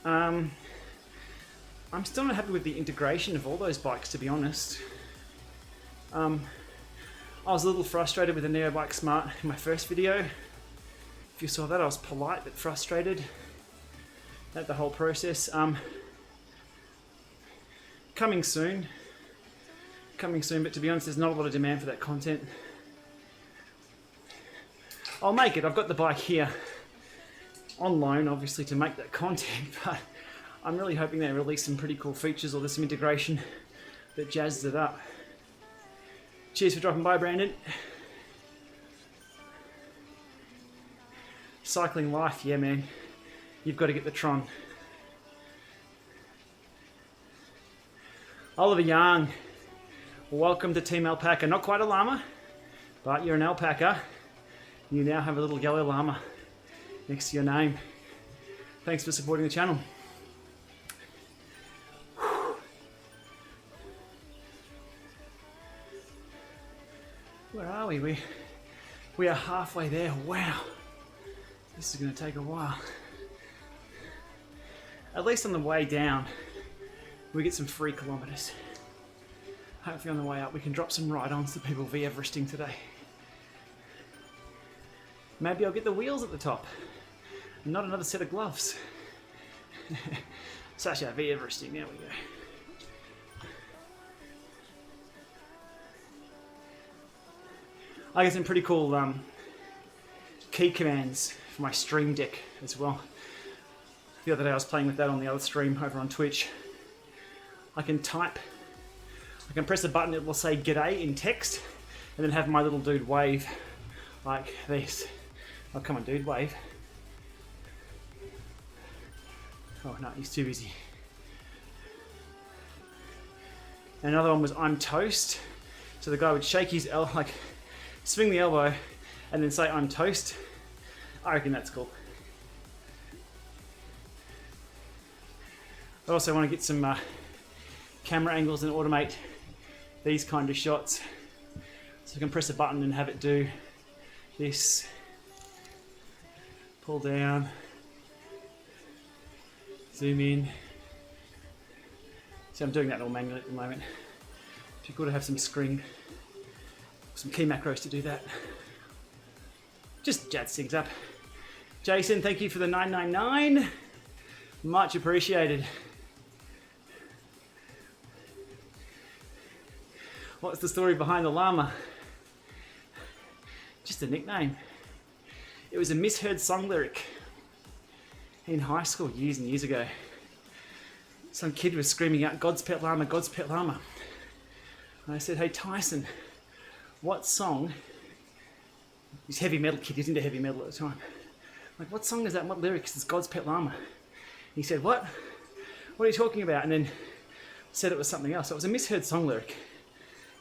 I'm still not happy with the integration of all those bikes, to be honest. I was a little frustrated with the Neobike Smart in my first video. If you saw that, I was polite but frustrated at the whole process. Coming soon, but to be honest, there's not a lot of demand for that content. I'll make it. I've got the bike here on loan, obviously, to make that content, but I'm really hoping they release some pretty cool features or there's some integration that jazzes it up. Cheers for dropping by, Brandon. Cycling life, yeah, man. You've got to get the Tron. Oliver Young, welcome to Team Alpaca. Not quite a llama, but you're an alpaca. You now have a little yellow llama next to your name. Thanks for supporting the channel. Where are we? We are halfway there. Wow. This is going to take a while. At least on the way down, we get some free kilometers. Hopefully on the way up, we can drop some ride-ons to people via Everesting today. Maybe I'll get the wheels at the top. And not another set of gloves. Sasha, via Everesting, there we go. I got some pretty cool key commands for my stream deck as well. The other day I was playing with that on the other stream over on Twitch. I can press a button, it will say g'day in text, and then have my little dude wave like this. Oh, come on, dude, wave. Oh no, he's too busy. Another one was I'm toast. So the guy would shake his elbow, like swing the elbow, and then say I'm toast. I reckon that's cool. I also want to get some camera angles and automate these kind of shots. So I can press a button and have it do this. Pull down. Zoom in. See, I'm doing that all manually at the moment. It'd be good to have some key macros to do that. Just jazz things up. Jason, thank you for the 999. Much appreciated. What's the story behind the llama? Just a nickname. It was a misheard song lyric in high school years and years ago. Some kid was screaming out, God's pet llama, God's pet llama. And I said, hey Tyson, what song, this heavy metal kid, he's into heavy metal at the time. Like, what song is that? What lyrics is God's pet llama? He said, what? What are you talking about? And then said it was something else. So it was a misheard song lyric.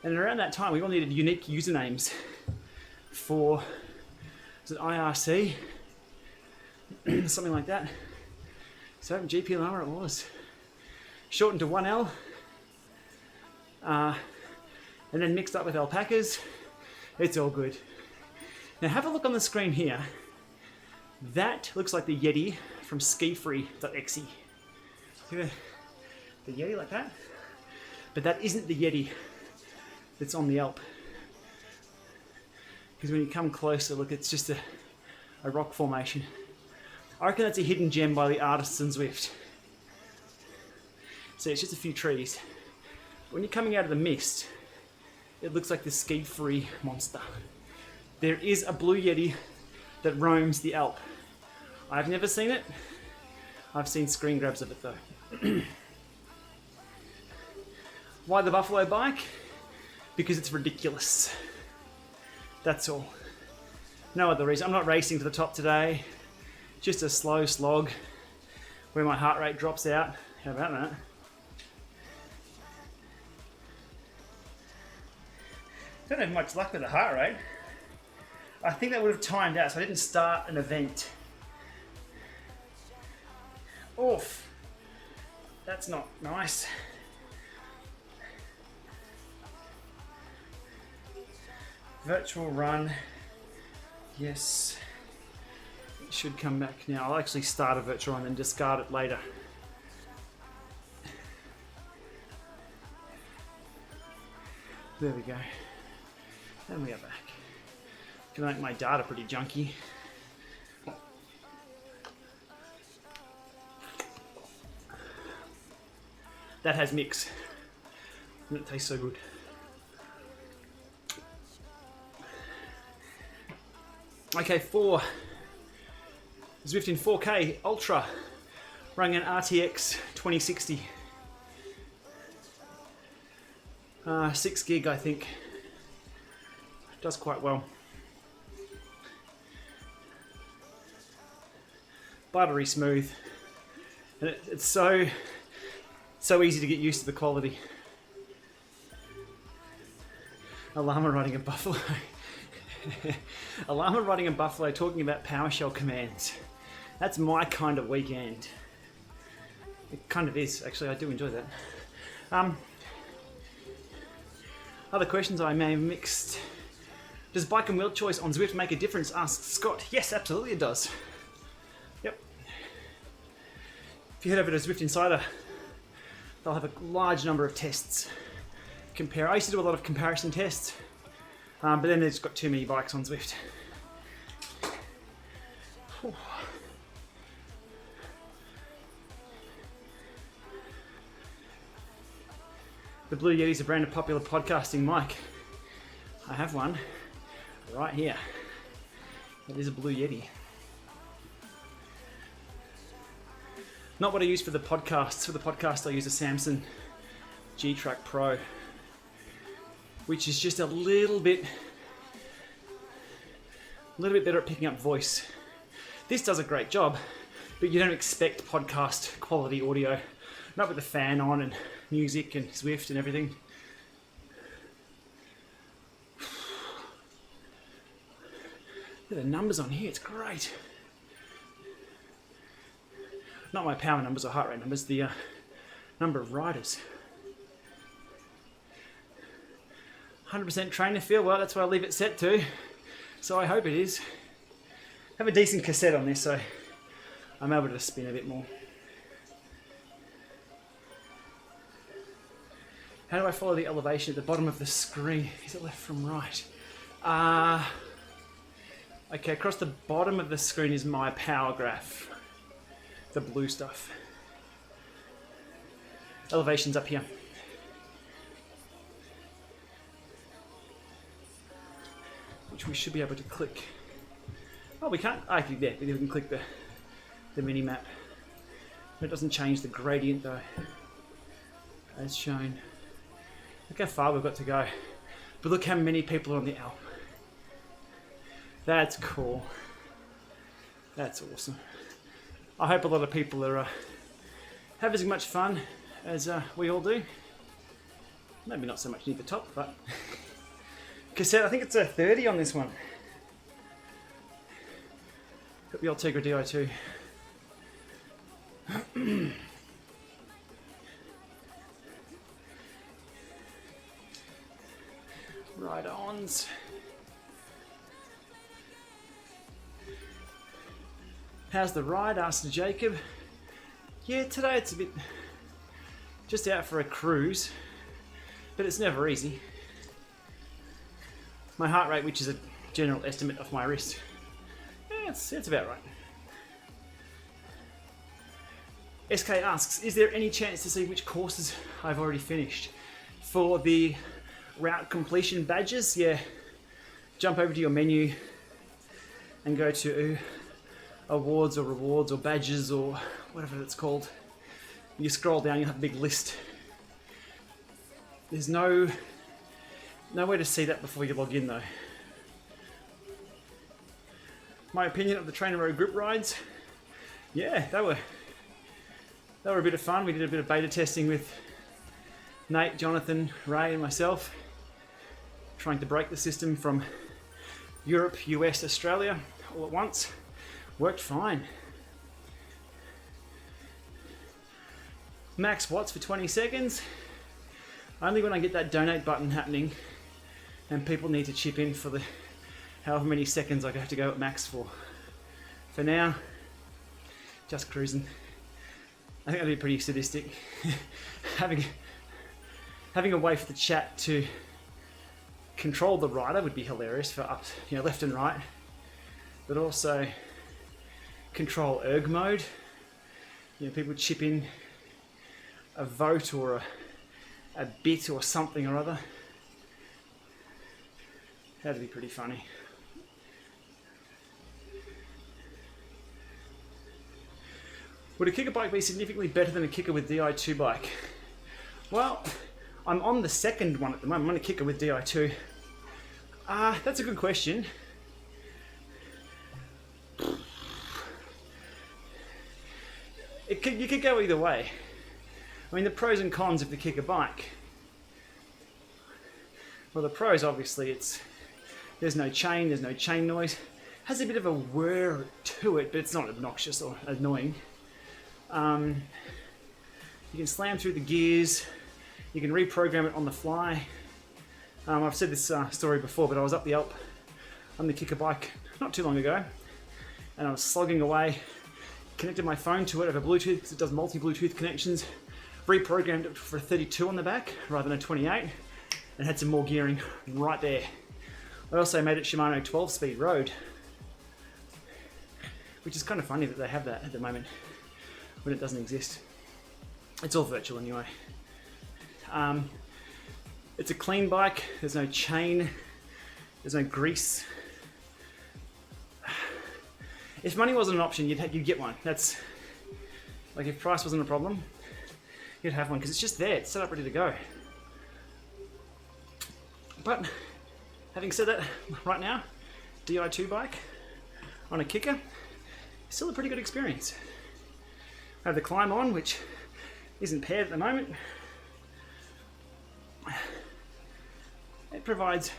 And around that time, we all needed unique usernames for, was it IRC? Something like that. So Gplama it was. Shortened to 1L. And then mixed up with alpacas. It's all good. Now have a look on the screen here. That looks like the Yeti from skifree.exe. See the Yeti like that? But that isn't the Yeti that's on the Alpe. Because when you come closer, look, it's just a rock formation. I reckon that's a hidden gem by the artists in Zwift. See, it's just a few trees. When you're coming out of the mist, it looks like the ski-free monster. There is a blue Yeti that roams the Alpe. I've never seen it. I've seen screen grabs of it though. Why the buffalo bike? Because it's ridiculous. That's all. No other reason. I'm not racing to the top today. Just a slow slog where my heart rate drops out. How about that? Don't have much luck with the heart rate. I think that would have timed out, so I didn't start an event. Oof. That's not nice. Virtual run. Yes. It should come back now. I'll actually start a virtual run and discard it later. There we go. And we are back. Can make my data pretty junky. That has mix. And it tastes so good. Okay, for Zwift in 4K Ultra, running an RTX 2060. 6 gig, I think. Does quite well. Buttery smooth. And it's so easy to get used to the quality. A llama riding a buffalo. A llama riding a buffalo talking about PowerShell commands. That's my kind of weekend. It kind of is, actually. I do enjoy that. Other questions I may have mixed. Does bike and wheel choice on Zwift make a difference? Asks Scott. Yes, absolutely it does. Yep. If you head over to Zwift Insider, they'll have a large number of tests. I used to do a lot of comparison tests, but then there's got too many bikes on Zwift. Whew. The Blue Yeti is a brand of popular podcasting mic. I have one right here. It is a Blue Yeti. Not what I use for the podcasts. For the podcast, I use a Samsung G-Track Pro, which is just a little bit better at picking up voice. This does a great job, but you don't expect podcast quality audio. Not with the fan on and music and Zwift and everything. Look at the numbers on here, it's great. Not my power numbers or heart rate numbers, the number of riders. 100% trainer feel, well that's what I leave it set to, so I hope it is. I have a decent cassette on this, so I'm able to spin a bit more. How do I follow the elevation at the bottom of the screen? Is it left from right? Okay, across the bottom of the screen is my power graph. The blue stuff. Elevation's up here. Which we should be able to click. Oh, we can't. I think there. We can click the mini map. It doesn't change the gradient though, as shown. Look how far we've got to go. But look how many people are on the Alpe. That's cool. That's awesome. I hope a lot of people are have as much fun as we all do. Maybe not so much near the top, but cassette, I think it's a 30 on this one. Got the old Tegra Di2. Ride-ons. How's the ride? Asked Jacob. Yeah, today it's a bit just out for a cruise, but it's never easy. My heart rate, which is a general estimate of my wrist, yeah, it's about right. SK asks, is there any chance to see which courses I've already finished? For the route completion badges, yeah, jump over to your menu and go to awards or rewards or badges or whatever it's called. You scroll down, you have a big list. There's no way to see that before you log in though. My opinion of the Trainer Road group rides, yeah, they were a bit of fun. We did a bit of beta testing with Nate, Jonathan, Ray and myself, trying to break the system from Europe, US, Australia all at once. Worked fine. Max watts for 20 seconds. Only when I get that donate button happening and people need to chip in for the however many seconds I have to go at max for. For now, just cruising. I think that'd be pretty sadistic. having a way for the chat to control the rider would be hilarious for up, left and right, but also control erg mode. People chip in a vote or a bit or something or other. That'd be pretty funny. Would a Kickr bike be significantly better than a Kickr with Di2 bike? Well, I'm on the second one at the moment. I'm on a Kickr with Di2. That's a good question. You could go either way. I mean, the pros and cons of the Kickr bike. Well, the pros, obviously, there's no chain noise. Has a bit of a whir to it, but it's not obnoxious or annoying. You can slam through the gears. You can reprogram it on the fly. I've said this story before, but I was up the Alpe on the Kickr bike not too long ago, and I was slogging away, connected my phone to it over Bluetooth because it does multi-Bluetooth connections, reprogrammed it for a 32 on the back rather than a 28, and had some more gearing right there. I also made it Shimano 12-speed road, which is kind of funny that they have that at the moment when it doesn't exist. It's all virtual anyway. It's a clean bike, there's no chain, there's no grease. If money wasn't an option, you'd get one. That's like, if price wasn't a problem, you'd have one because it's just there, it's set up ready to go. But having said that, right now, Di2 bike on a Kickr, still a pretty good experience. I have the climb on, which isn't paired at the moment. It provides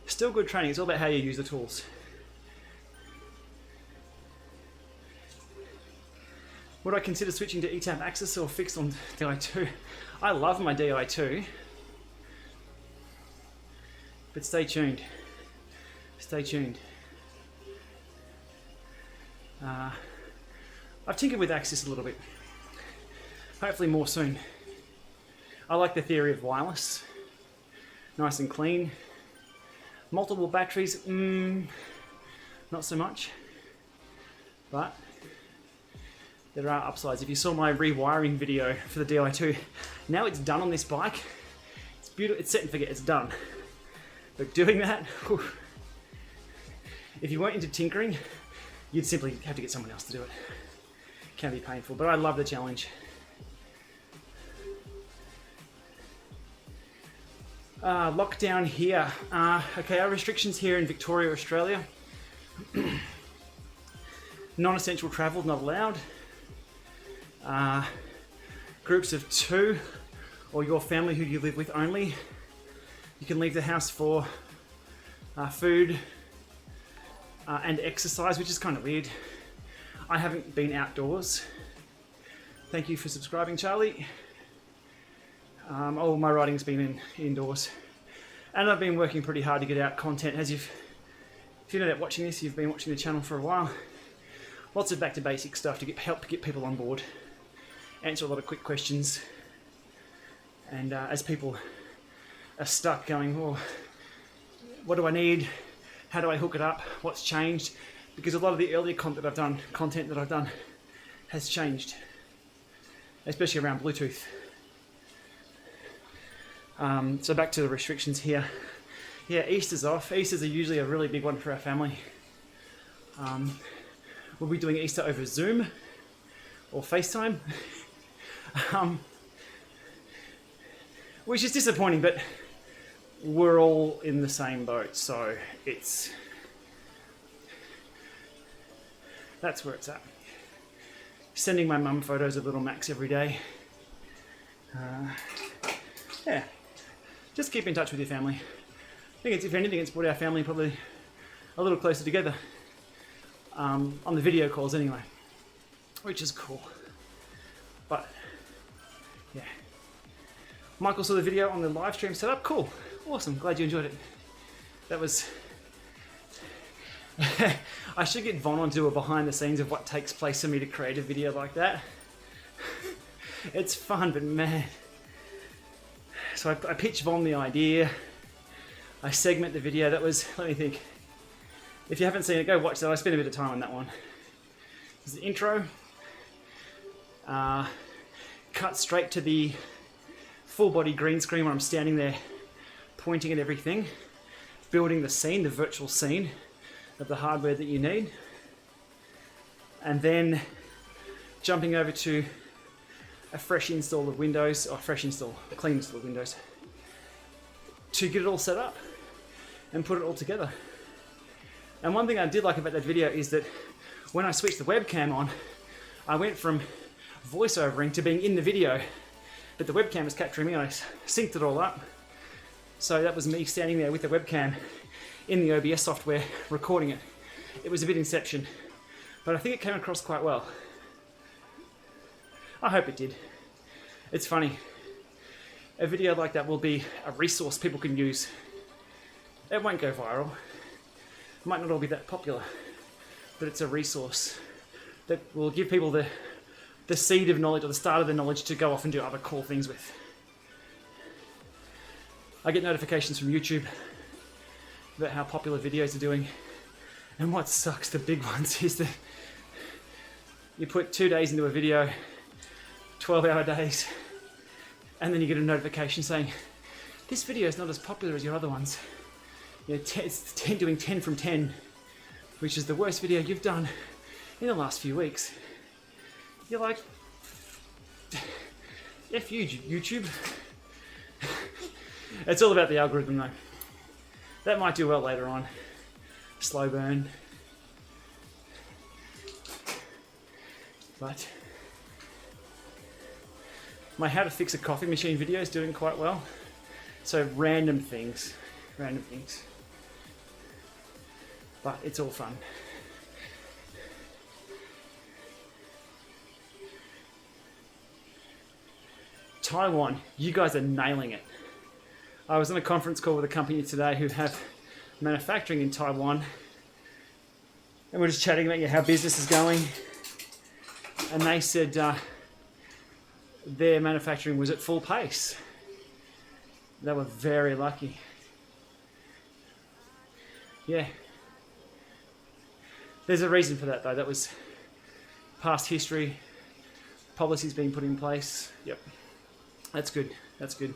still good training. It's all about how you use the tools. Would I consider switching to ETAP Axis or fixed on Di2? I love my Di2, but stay tuned. Stay tuned. I've tinkered with Axis a little bit. Hopefully more soon. I like the theory of wireless. Nice and clean. Multiple batteries, not so much. But there are upsides. If you saw my rewiring video for the Di2, now it's done on this bike. It's beautiful, it's set and forget, it's done. But doing that, whew, if you weren't into tinkering, you'd simply have to get someone else to do it. It can be painful, but I love the challenge. Lockdown here. Okay, our restrictions here in Victoria, Australia. Non-essential travel not allowed. Groups of 2 or your family who you live with only. You can leave the house for food and exercise, which is kind of weird. I haven't been outdoors. Thank you for subscribing, Charlie. All my writing's been indoors, and I've been working pretty hard to get out content. If you know that watching this, you've been watching the channel for a while. Lots of back to basic stuff to help get people on board, answer a lot of quick questions, and as people are stuck going, well, what do I need? How do I hook it up? What's changed? Because a lot of the earlier content that I've done has changed, especially around Bluetooth. So back to the restrictions here. Yeah, Easter's off. Easter's are usually a really big one for our family. We'll be doing Easter over Zoom or FaceTime, which is disappointing, but we're all in the same boat, so that's where it's at. Sending my mum photos of little Max every day. Yeah, just keep in touch with your family. I think if anything, it's brought our family probably a little closer together, on the video calls anyway, which is cool. But yeah, Michael saw the video on the live stream setup. Cool, awesome, glad you enjoyed it. That was I should get Von on to do a behind the scenes of what takes place for me to create a video like that. It's fun, but man, So I pitch bomb the idea. I segment the video. That was, let me think. If you haven't seen it, go watch that. I spent a bit of time on that one. This is the intro. Cut straight to the full body green screen where I'm standing there pointing at everything, building the scene, the virtual scene of the hardware that you need. And then jumping over to a fresh install of Windows, or clean install of Windows, to get it all set up and put it all together. And one thing I did like about that video is that when I switched the webcam on, I went from voiceovering to being in the video, but the webcam was capturing me and I synced it all up. So that was me standing there with the webcam in the OBS software recording it. It was a bit Inception, but I think it came across quite well. I hope it did. It's funny. A video like that will be a resource people can use. It won't go viral. It might not all be that popular, but it's a resource that will give people the seed of knowledge, or the start of the knowledge, to go off and do other cool things with. I get notifications from YouTube about how popular videos are doing, and what sucks, the big ones, is that you put 2 days into a video, 12-hour days, and then you get a notification saying, this video is not as popular as your other ones. You know, it's doing 10 from 10, which is the worst video you've done in the last few weeks. You're like, F you, YouTube. It's all about the algorithm though. That might do well later on. Slow burn. But my how to fix a coffee machine video is doing quite well. So random things. But it's all fun. Taiwan, you guys are nailing it. I was on a conference call with a company today who have manufacturing in Taiwan, and we're just chatting about how business is going, and they said their manufacturing was at full pace. They were very lucky. Yeah. There's a reason for that though. That was past history, policies being put in place. Yep. That's good. That's good.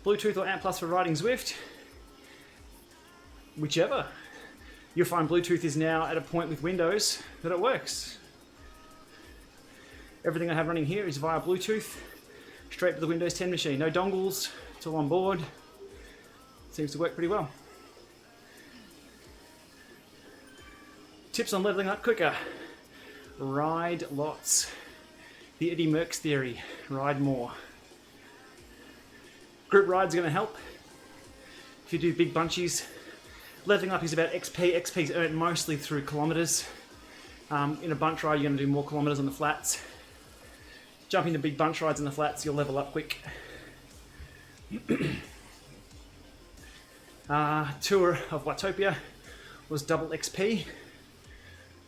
Bluetooth or Amp Plus for riding Zwift? Whichever. You'll find Bluetooth is now at a point with Windows that it works. Everything I have running here is via Bluetooth, straight to the Windows 10 machine. No dongles, it's all on board. Seems to work pretty well. Tips on leveling up quicker. Ride lots. The Eddie Merckx theory, ride more. Group rides are going to help. If you do big bunchies, leveling up is about XP. XP is earned mostly through kilometers. In a bunch ride, you're going to do more kilometers on the flats. Jumping to big bunch rides on the flats, you'll level up quick. Tour of Watopia was double XP.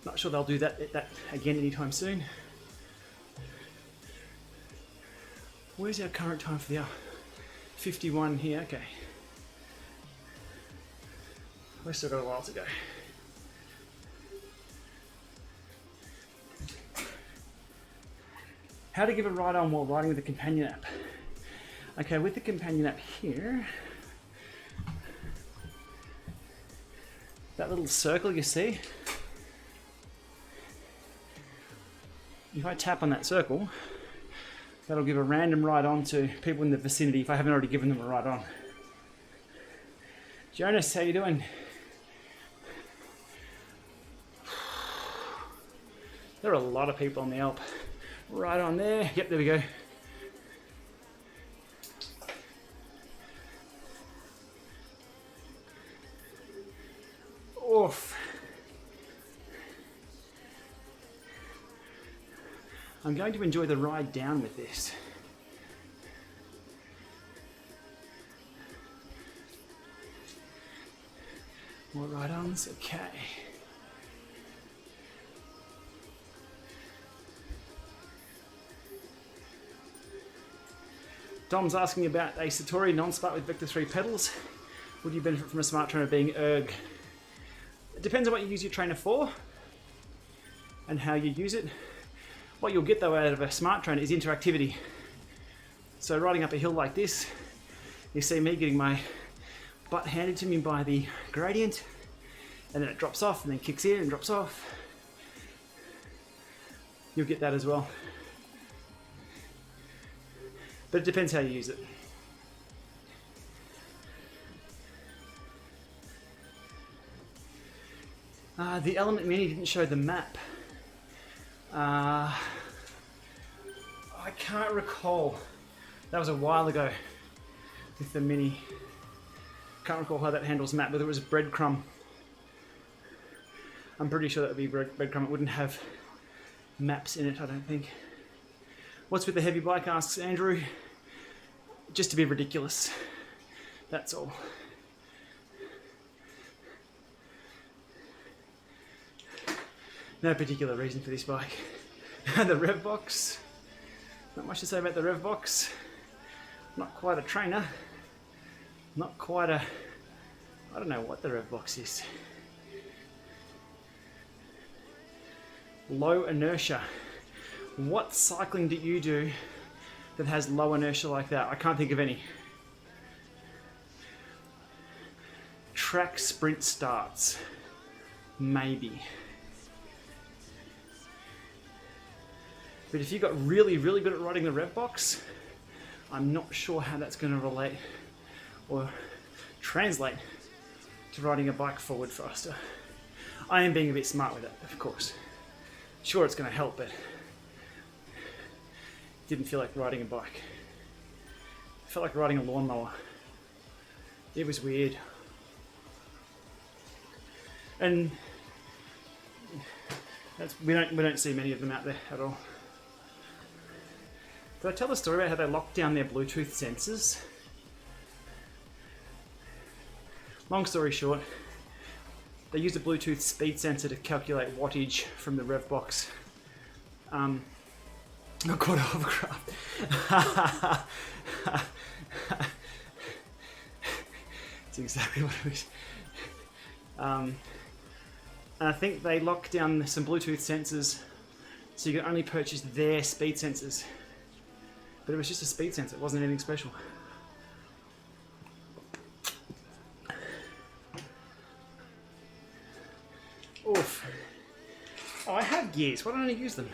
Not sure they'll do that again anytime soon. Where's our current time for the hour? 51 here, okay. We've still got a while to go. How to give a ride on while riding with the companion app. Okay, with the companion app here, that little circle you see, if I tap on that circle, that'll give a random ride on to people in the vicinity if I haven't already given them a ride on. Jonas, how you doing? There are a lot of people on the Alpe. Right on there. Yep, there we go. Oof. I'm going to enjoy the ride down with this. More ride-ons, okay. Dom's asking about a Satori non-smart with Vector 3 pedals. Would you benefit from a smart trainer being erg? It depends on what you use your trainer for and how you use it. What you'll get though out of a smart trainer is interactivity. So riding up a hill like this, you see me getting my butt handed to me by the gradient, and then it drops off and then kicks in and drops off. You'll get that as well. But it depends how you use it. The Element Mini didn't show the map. I can't recall. That was a while ago with the Mini. Can't recall how that handles map, whether it was breadcrumb. I'm pretty sure that would be breadcrumb. It wouldn't have maps in it, I don't think. What's with the heavy bike, asks Andrew. Just to be ridiculous. That's all. No particular reason for this bike. The rev box. Not much to say about the rev box. Not quite a trainer. Not quite a... I don't know what the rev box is. Low inertia. What cycling do you do that has low inertia like that? I can't think of any. Track sprint starts. Maybe. But if you got really, really good at riding the rev box, I'm not sure how that's going to relate or translate to riding a bike forward faster. I am being a bit smart with it, of course. Sure, it's going to help, but didn't feel like riding a bike. It felt like riding a lawnmower. It was weird. And we don't see many of them out there at all. Did I tell the story about how they locked down their Bluetooth sensors? Long story short, they used a Bluetooth speed sensor to calculate wattage from the rev box. Not quite a hovercraft. That's exactly what it was. And I think they locked down some Bluetooth sensors so you could only purchase their speed sensors. But it was just a speed sensor, it wasn't anything special. Oof. Oh, I have gears, why don't I use them?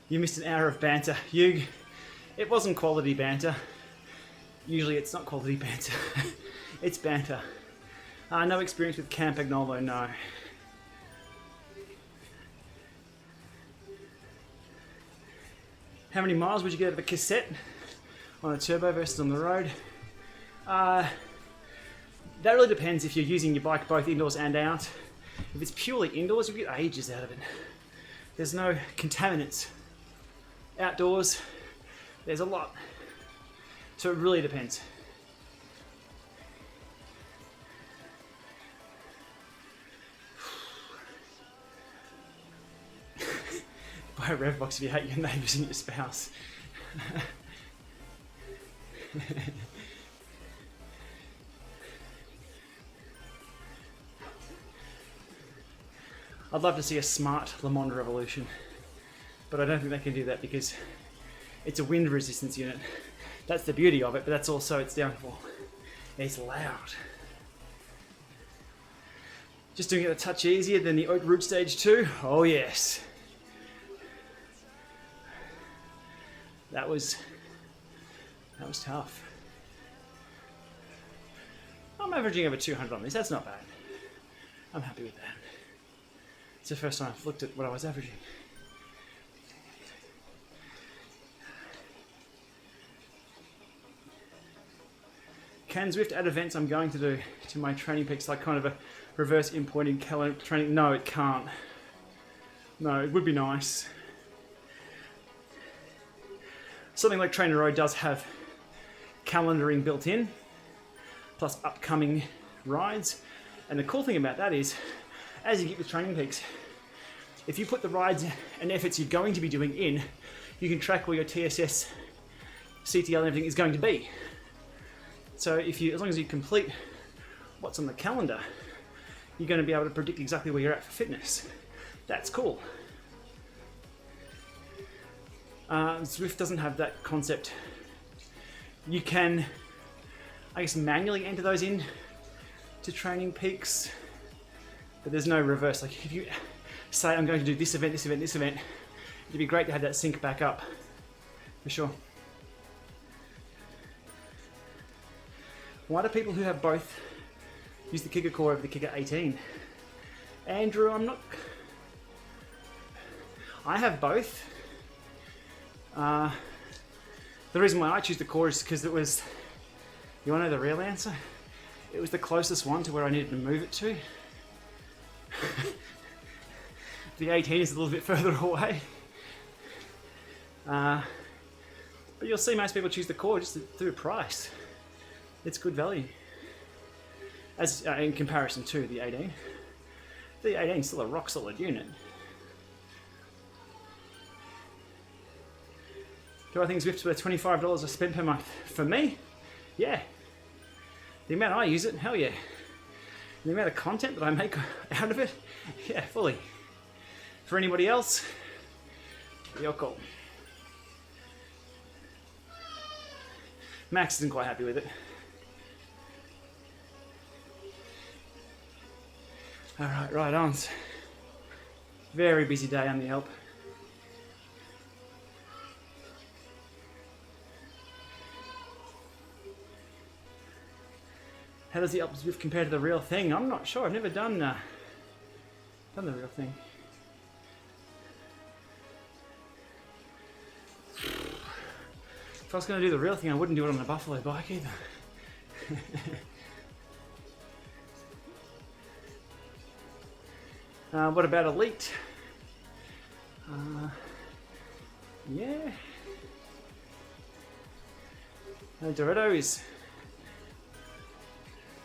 You missed an hour of banter. It wasn't quality banter. Usually it's not quality banter. It's banter. No experience with Camp Agnolo, no. How many miles would you get out of a cassette on a turbo versus on the road? That really depends if you're using your bike both indoors and out. If it's purely indoors, you get ages out of it. There's no contaminants. Outdoors, there's a lot. So it really depends. Buy a rev box if you hate your neighbours and your spouse. I'd love to see a smart Le Monde Revolution, but I don't think they can do that because it's a wind resistance unit. That's the beauty of it, but that's also its downfall. It's loud. Just doing it a touch easier than the Haute Route Stage 2? Oh yes. That was tough. I'm averaging over 200 on this, that's not bad. I'm happy with that. It's the first time I've looked at what I was averaging. Can Zwift add events I'm going to do to my training peaks, like kind of a reverse in-pointing calendar training? No, it can't. No, it would be nice. Something like Trainer Road does have calendaring built in, plus upcoming rides. And the cool thing about that is, as you get with training peaks, if you put the rides and efforts you're going to be doing in, you can track where your TSS, CTL and everything is going to be. So if you, as long as you complete what's on the calendar, you're going to be able to predict exactly where you're at for fitness. That's cool. Zwift doesn't have that concept. You can, I guess, manually enter those in to Training Peaks, but there's no reverse. Like if you say I'm going to do this event, this event, this event, it'd be great to have that sync back up, for sure. Why do people who have both use the Kickr CORE over the Kickr 18? Andrew, I have both. The reason why I choose the CORE is because it was, you want to know the real answer? It was the closest one to where I needed to move it to. The 18 is a little bit further away. But you'll see most people choose the CORE just through price. It's good value. As in comparison to the 18. The 18 is still a rock solid unit. Do I think Zwift's worth $25 I spend per month? For me? Yeah. The amount I use it, hell yeah. The amount of content that I make out of it, yeah, fully. For anybody else, your call. Max isn't quite happy with it. Alright, right on. Very busy day on the Alpe. How does the Alpe Zwift compare to the real thing? I'm not sure. I've never done the real thing. If I was going to do the real thing, I wouldn't do it on a Buffalo bike either. What about Elite? Yeah. Dorado is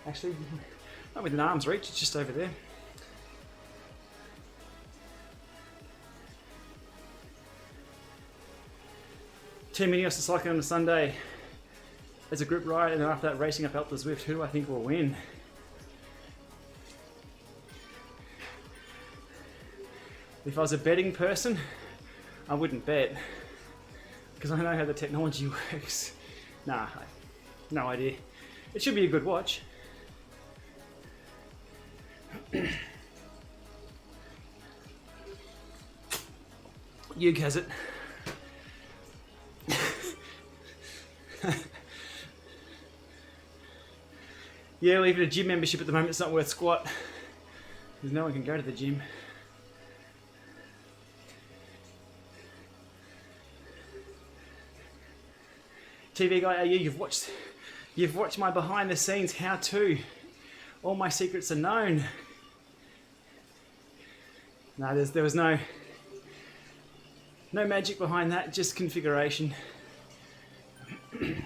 actually not within arm's reach, it's just over there. Team Ineos is cycling on a Sunday as a group ride, and then after that racing up Alpe Zwift. Who do I think will win? If I was a betting person, I wouldn't bet, because I know how the technology works. Nah, no idea. It should be a good watch. Yug has it. Yeah, well, even a gym membership at the moment, it's not worth squat, because no one can go to the gym. TV guy, you've watched my behind the scenes how-to. All my secrets are known. No, there was no magic behind that, just configuration. I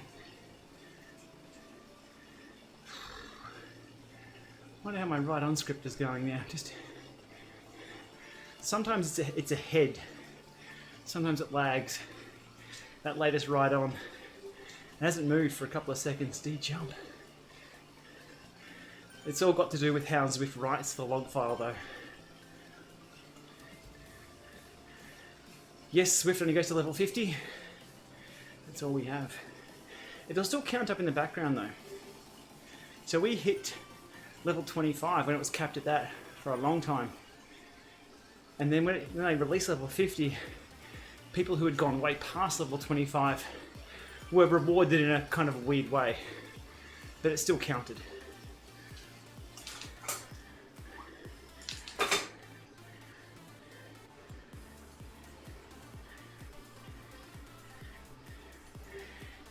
wonder how my right on script is going now. Just sometimes it's ahead, sometimes it lags. That latest ride on. It hasn't moved for a couple of seconds. Do you jump? It's all got to do with how Zwift writes the log file though. Yes, Zwift only goes to level 50. That's all we have. It'll still count up in the background though. So we hit level 25 when it was capped at that for a long time. And then when they released level 50, people who had gone way past level 25 were rewarded in a kind of weird way, but it still counted.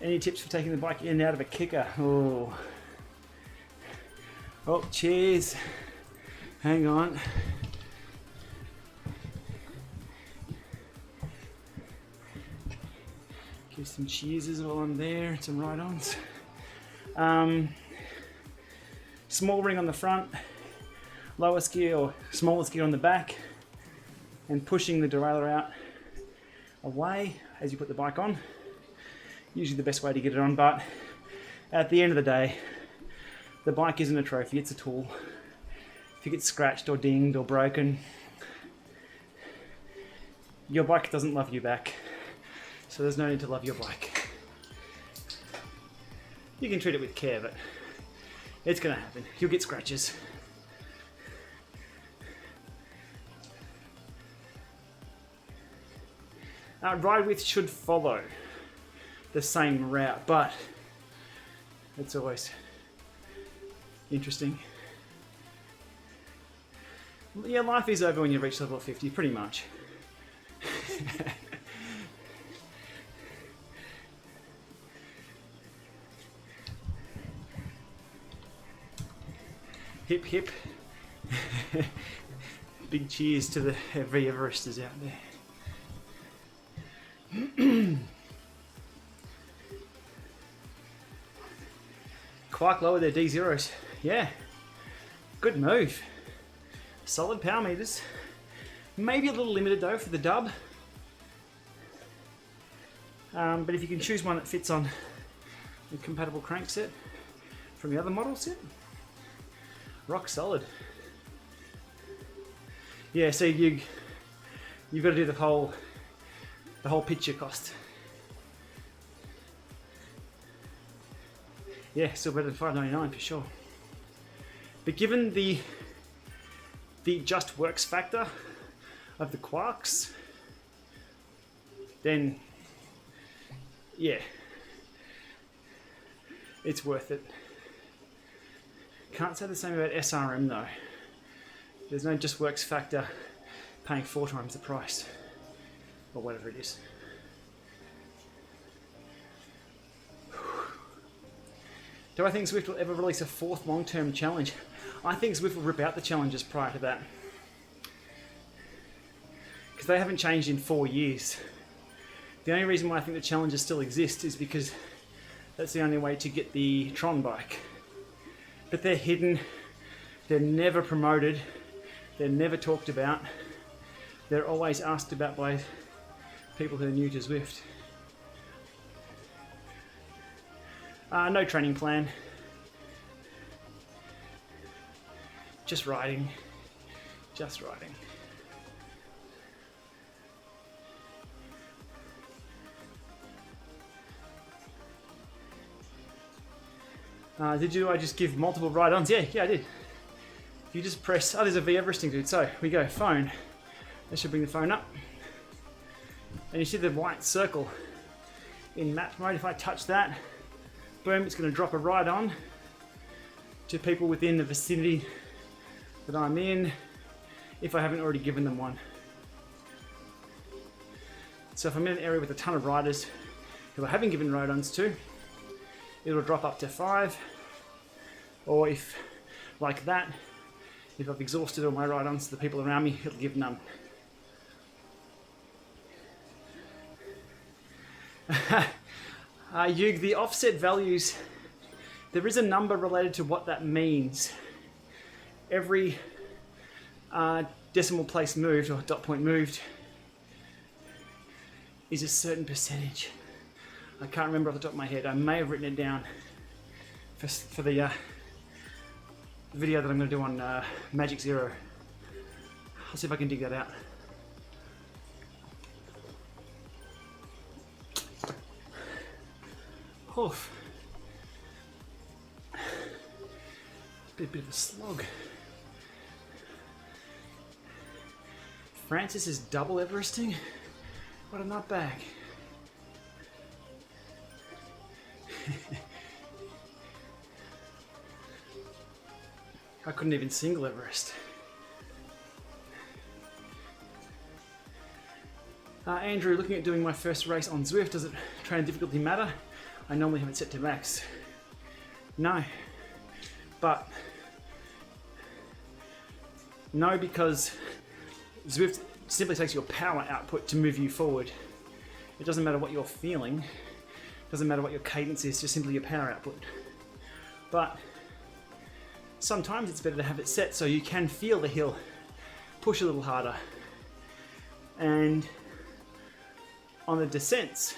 Any tips for taking the bike in and out of a kicker? Oh, cheers. Hang on. Give some cheeses while I'm there, and some ride-ons. Small ring on the front, lowest gear or smallest gear on the back, and pushing the derailleur out away as you put the bike on. Usually the best way to get it on, but at the end of the day, the bike isn't a trophy, it's a tool. If you get scratched or dinged or broken, your bike doesn't love you back, so there's no need to love your bike. You can treat it with care, but it's gonna happen. You'll get scratches. Ride width should follow the same route, but it's always interesting. Yeah, life is over when you reach level 50, pretty much. Hip hip. Big cheers to the every Everesters out there. Quark lowered their D0s. Yeah, good move. Solid power meters. Maybe a little limited though for the dub. But if you can choose one that fits on a compatible crankset from the other model set, rock solid. Yeah, so you've got to do the whole picture cost. Yeah, still better than $5.99 for sure. But given the just works factor of the Quarks, then yeah, it's worth it. Can't say the same about SRM though. There's no just works factor paying 4 times the price, or whatever it is. Do I think Zwift will ever release a 4th long-term challenge? I think Zwift will rip out the challenges prior to that, because they haven't changed in 4 years. The only reason why I think the challenges still exist is because that's the only way to get the Tron bike. But they're hidden, they're never promoted, they're never talked about, they're always asked about by people who are new to Zwift. No training plan, just riding, just riding. I just give multiple ride-ons? Yeah, I did. If you just press, there's a Everesting dude. So we go phone. That should bring the phone up. And you see the white circle in map mode. If I touch that, boom, it's going to drop a ride-on to people within the vicinity that I'm in, if I haven't already given them one. So if I'm in an area with a ton of riders who I haven't given ride-ons to, it'll drop up to 5, or if, like that, if I've exhausted all my ride-ons to the people around me, it'll give none. Yug, the offset values, there is a number related to what that means. Every decimal place moved, or dot point moved, is a certain percentage. I can't remember off the top of my head. I may have written it down for the video that I'm going to do on Magic Zero. I'll see if I can dig that out. Oof. Bit of a slog. Francis is double Everesting? What a nutbag. I couldn't even single Everest. Andrew, looking at doing my first race on Zwift, does it train difficulty matter? I normally have it set to max. No, but no, because Zwift simply takes your power output to move you forward. It doesn't matter what you're feeling, it doesn't matter what your cadence is, just simply your power output. But sometimes it's better to have it set so you can feel the hill, push a little harder, and on the descents,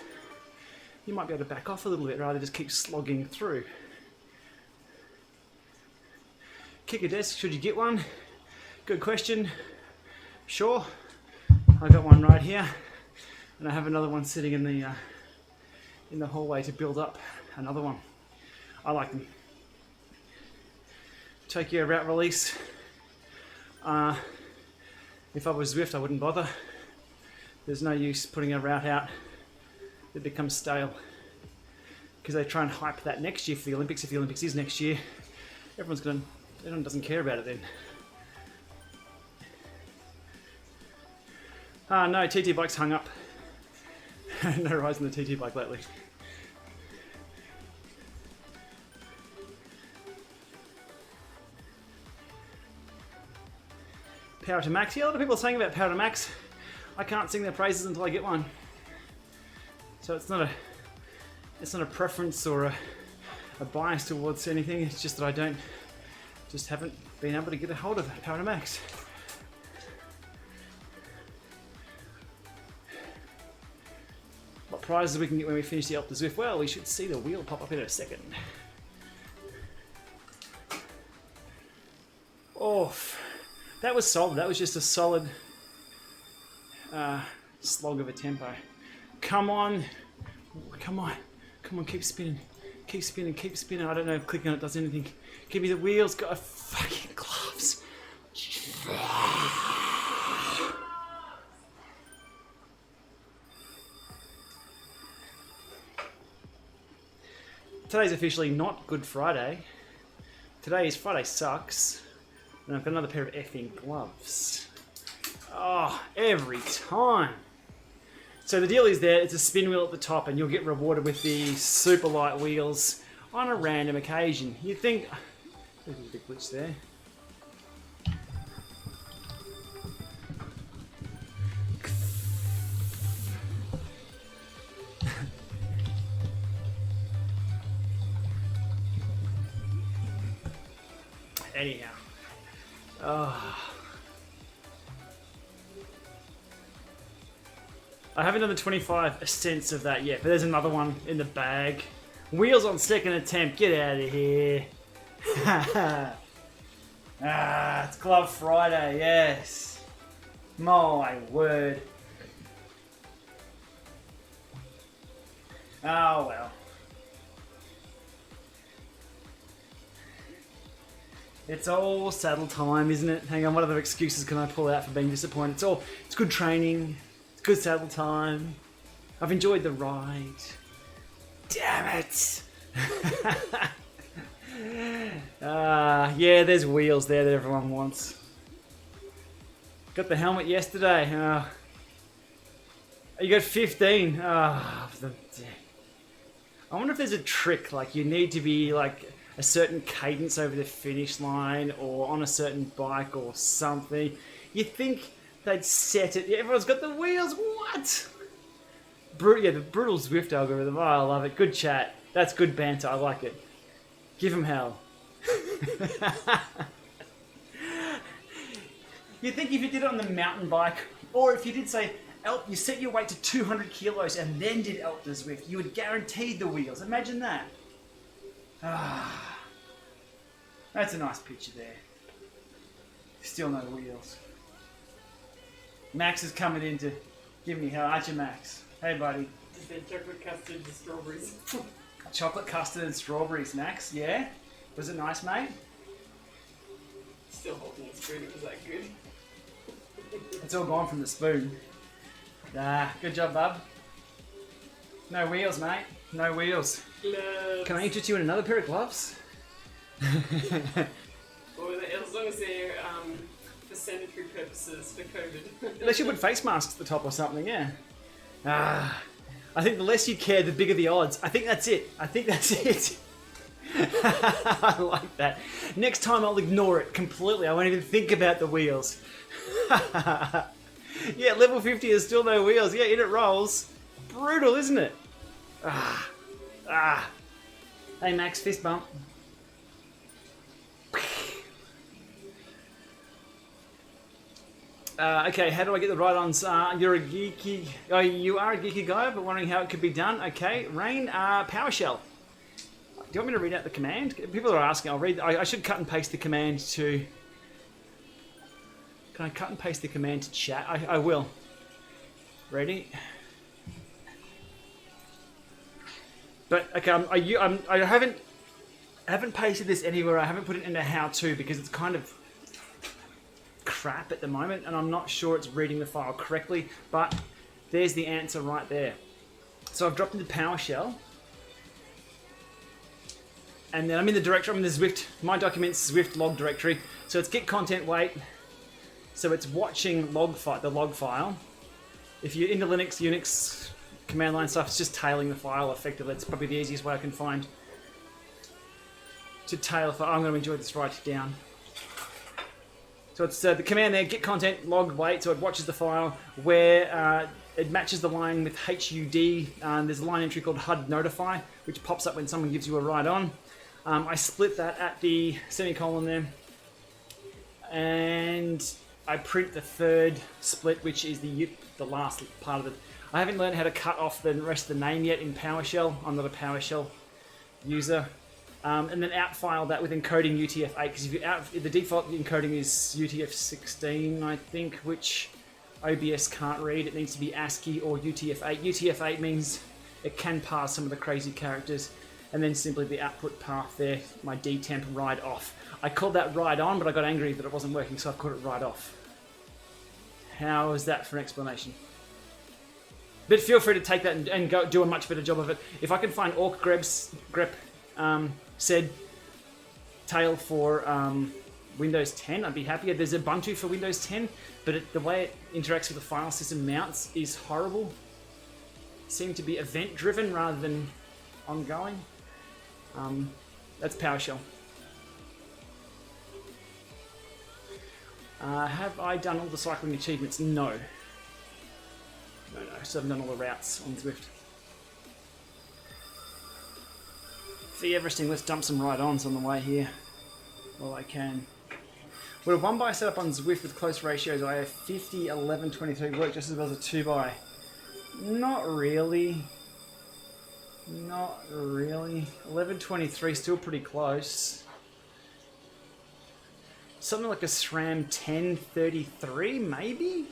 you might be able to back off a little bit rather than just keep slogging through. Kickr desk, should you get one? Good question. Sure. I got one right here, and I have another one sitting in the hallway to build up another one. I like them. Tokyo route release. If I was Zwift, I wouldn't bother. There's no use putting a route out that becomes stale, because they try and hype that next year for the Olympics. If the Olympics is next year, everyone doesn't care about it then. No, TT bike's hung up. No rise in the TT bike lately. Power to max. Yeah, a lot of people are saying about power to max. I can't sing their praises until I get one. So it's not a preference or a bias towards anything. It's just that I haven't been able to get a hold of power to max. What prizes we can get when we finish the Alpe Zwift? Well, we should see the wheel pop up in a second. Oh, that was solid. That was just a solid slog of a tempo. Come on, keep spinning. I don't know if clicking on it does anything. Give me the wheels, got fucking gloves. Today's officially not Good Friday. Today is Friday Sucks. And I've got another pair of effing gloves. Oh, every time. So the deal is there, it's a spin wheel at the top and you'll get rewarded with the super light wheels on a random occasion. You'd think... There's a big glitch there. Anyhow. Oh. I haven't done the 25 ascents of that yet, but there's another one in the bag. Wheels on second attempt, get out of here. It's Glove Friday, yes. My word. Oh well. It's all saddle time, isn't it? Hang on, what other excuses can I pull out for being disappointed? It's good training. It's good saddle time. I've enjoyed the ride. Damn it! Yeah, there's wheels there that everyone wants. Got the helmet yesterday. You got 15. I wonder if there's a trick, like you need to be like a certain cadence over the finish line or on a certain bike or something. You think they'd set it. Everyone's got the wheels. What? Yeah, the brutal Zwift algorithm. Oh, I love it. Good chat. That's good banter. I like it. Give them hell. You think if you did it on the mountain bike, or if you did say, you set your weight to 200 kilos and then did Alpe Zwift, you would guarantee the wheels. Imagine that. That's a nice picture there. Still no wheels. Max is coming in to give me hell, aren't you, Max? Hey, buddy. Just said chocolate custard and strawberries. Chocolate custard and strawberries, Max. Yeah? Was it nice, mate? Still holding the spoon, it was that good. It's all gone from the spoon. Good job, bub. No wheels, mate. No wheels. Gloves. Can I interest you in another pair of gloves? Or as long as they're for sanitary purposes, for COVID. Unless you put face masks at the top or something, yeah. I think the less you care, the bigger the odds. I think that's it. I like that. Next time I'll ignore it completely. I won't even think about the wheels. Yeah, level 50 is still no wheels. Yeah, in it rolls. Brutal, isn't it? Hey, Max, fist bump. Okay, how do I get the ride-ons? You're a geeky... Oh, you are a geeky guy, but wondering how it could be done. Okay, Rain, PowerShell. Do you want me to read out the command? People are asking. I'll read... I should cut and paste the command to... Can I cut and paste the command to chat? I will. Ready? But, okay, I haven't pasted this anywhere. I haven't put it into how-to because it's kind of crap at the moment, and I'm not sure it's reading the file correctly, but there's the answer right there. So I've dropped into PowerShell, and then I'm in the directory, I'm in the Zwift, my documents, Zwift log directory. So it's git content wait, so it's watching the log file. If you're into Linux, Unix, command line stuff, it's just tailing the file effectively. It's probably the easiest way I can find to tail a file. I'm going to enjoy this right down. So it's the command there, git content log wait, so it watches the file where it matches the line with HUD. There's a line entry called HUD notify, which pops up when someone gives you a ride on. I split that at the semicolon there, and I print the third split, which is the last part of it. I haven't learned how to cut off the rest of the name yet in PowerShell. I'm not a PowerShell user. And then outfile that with encoding UTF-8, because if the default encoding is UTF-16, I think, which OBS can't read. It needs to be ASCII or UTF-8. UTF-8 means it can parse some of the crazy characters, and then simply the output path there, my dtemp ride off. I called that ride on, but I got angry that it wasn't working, so I've called it ride off. How is that for an explanation? But feel free to take that and go do a much better job of it. If I can find orc grep said tail for Windows 10, I'd be happier. There's Ubuntu for Windows 10, but the way it interacts with the file system mounts is horrible. It seemed to be event driven rather than ongoing. That's PowerShell. Have I done all the cycling achievements? No. No, so I've done all the routes on Zwift. For Everesting, let's dump some ride-ons on the way here while I can. Would a 1x setup on Zwift with close ratios, I have 50, 11, 23 work just as well as a 2x? Not really. Not really. 11, 23 still pretty close. Something like a SRAM 10, 33 maybe?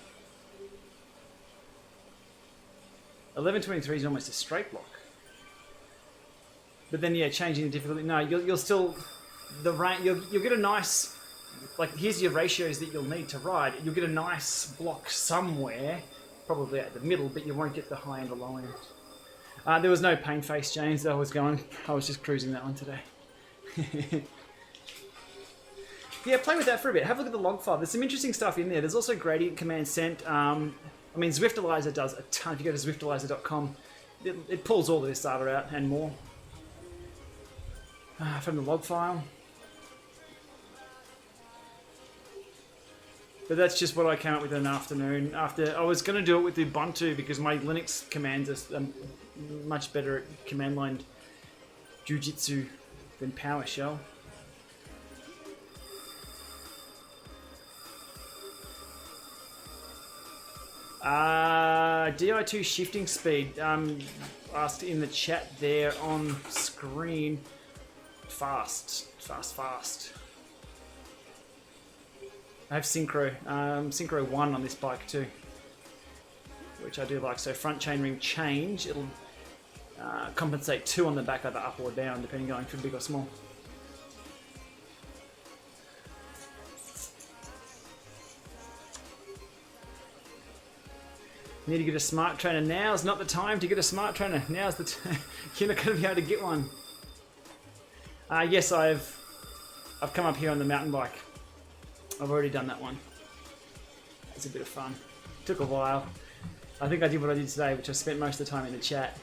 1123 is almost a straight block. But then, yeah, changing the difficulty. No, you'll still you'll get a nice, like, here's your ratios that you'll need to ride. You'll get a nice block somewhere, probably at the middle, but you won't get the high end or low end. There was no pain face, James. I was just cruising that one today. Yeah, play with that for a bit. Have a look at the log file. There's some interesting stuff in there. There's also gradient command sent. I mean, Zwiftalizer does a ton. If you go to Zwiftalizer.com, it pulls all of this data out and more from the log file. But that's just what I came up with in an afternoon. After I was going to do it with Ubuntu because my Linux commands are much better at command line jujitsu than PowerShell. Di2 shifting speed, asked in the chat there on screen. Fast. I have Synchro 1 on this bike too, which I do like. So front chainring change, it'll compensate 2 on the back, either up or down, depending on if big or small. Need to get a smart trainer. Now's not the time to get a smart trainer. Now's the time. You're not going to be able to get one. Yes, I've come up here on the mountain bike. I've already done that one. It's a bit of fun. Took a while. I think I did what I did today, which I spent most of the time in the chat.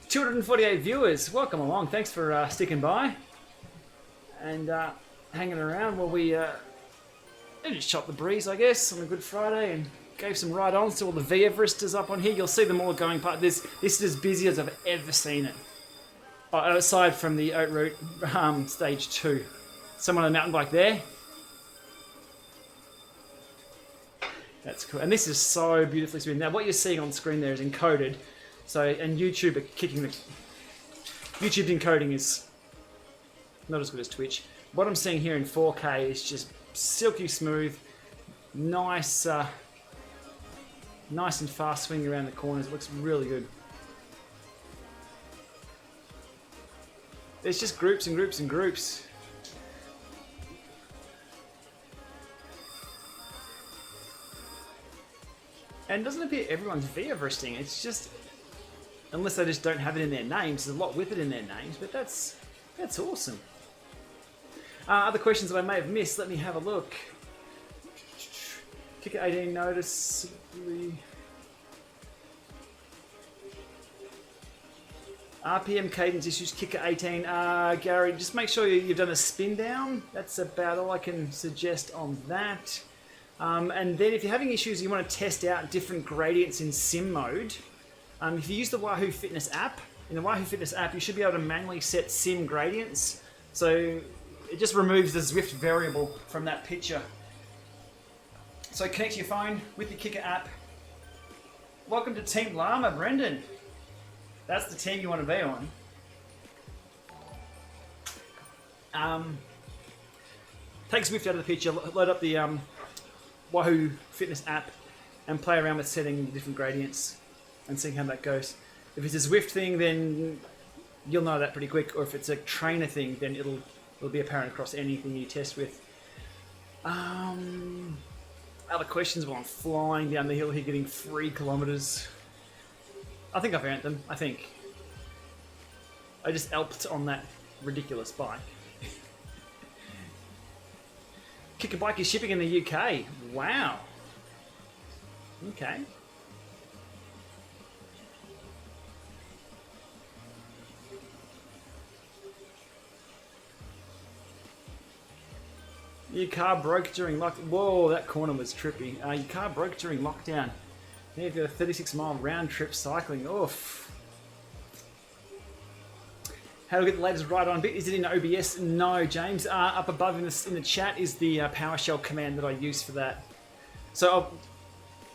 248 viewers. Welcome along. Thanks for sticking by and hanging around while we just chop the breeze, I guess, on a Good Friday and gave some ride-ons to all the V-Everesters up on here. You'll see them all going past. This is as busy as I've ever seen it. Aside from the Oat Route stage 2. Someone on a mountain bike there. That's cool. And this is so beautifully smooth. Now, what you're seeing on screen there is encoded. So, and YouTube are kicking the... YouTube encoding is not as good as Twitch. What I'm seeing here in 4K is just silky smooth, nice, nice and fast swinging around the corners. It looks really good. There's just groups and groups and groups. And it doesn't appear everyone's Everesting. It's just, unless they just don't have it in their names. There's a lot with it in their names, but that's awesome. Other questions that I may have missed, let me have a look. Kickr 18 notice. RPM cadence issues, Kickr 18. Gary, just make sure you've done a spin down. That's about all I can suggest on that. And then if you're having issues, you want to test out different gradients in sim mode. If you use the Wahoo Fitness app, in the Wahoo Fitness app, you should be able to manually set sim gradients. So it just removes the Zwift variable from that picture. So connect your phone with the Kickr app. Welcome to Team LAMA, Brendan. That's the team you want to be on. Take Zwift out of the picture, load up the Wahoo Fitness app and play around with setting different gradients and seeing how that goes. If it's a Zwift thing, then you'll know that pretty quick, or if it's a trainer thing, then it'll be apparent across anything you test with. Other questions while I'm flying down the hill here getting 3 kilometers. I think I've earned them, I think. I just Alped on that ridiculous bike. Kickr bike is shipping in the UK. Wow. Okay. Your car broke during lockdown. Whoa, that corner was trippy. Your car broke during lockdown. Now you've got a 36-mile round trip cycling. Oof. How do we get the latest ride-on bit? Is it in OBS? No, James. Up above in the chat is the PowerShell command that I use for that. So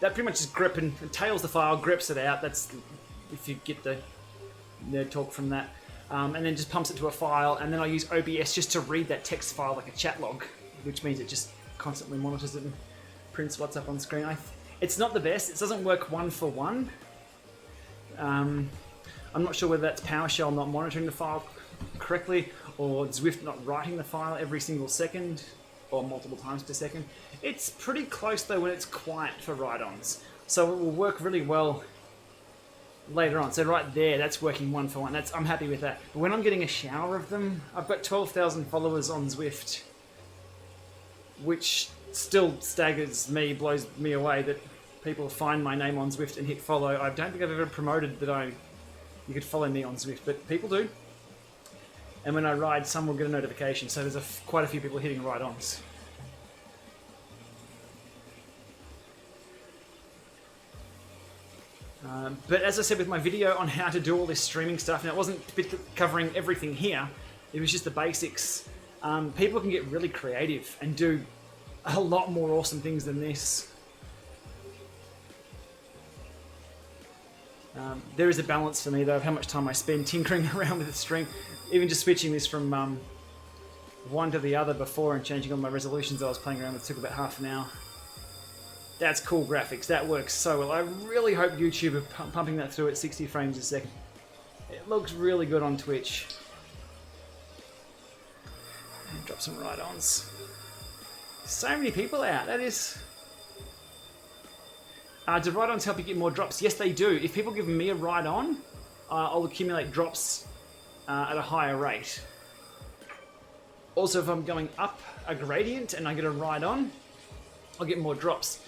that pretty much is grep and tails the file, greps it out. That's if you get the nerd talk from that. And then just pumps it to a file. And then I use OBS just to read that text file like a chat log, which means it just constantly monitors it and prints what's up on screen. It's not the best. It doesn't work one for one. I'm not sure whether that's PowerShell not monitoring the file correctly or Zwift not writing the file every single second or multiple times per second. It's pretty close though when it's quiet for ride-ons. So it will work really well later on. So right there, that's working one for one. I'm happy with that. But when I'm getting a shower of them, I've got 12,000 followers on Zwift, which still staggers me, blows me away that people find my name on Zwift and hit follow. I don't think I've ever promoted that you could follow me on Zwift, but people do. And when I ride, some will get a notification. So there's quite a few people hitting ride-ons. But as I said with my video on how to do all this streaming stuff, and it wasn't covering everything here, it was just the basics. People can get really creative and do a lot more awesome things than this. There is a balance for me though of how much time I spend tinkering around with the stream. Even just switching this from one to the other before and changing all my resolutions I was playing around with took about half an hour. That's cool graphics, that works so well. I really hope YouTube are pumping that through at 60 frames a second. It looks really good on Twitch. And drop some ride-ons. So many people out, that is... do ride-ons help you get more drops? Yes, they do. If people give me a ride-on, I'll accumulate drops at a higher rate. Also, if I'm going up a gradient and I get a ride-on, I'll get more drops.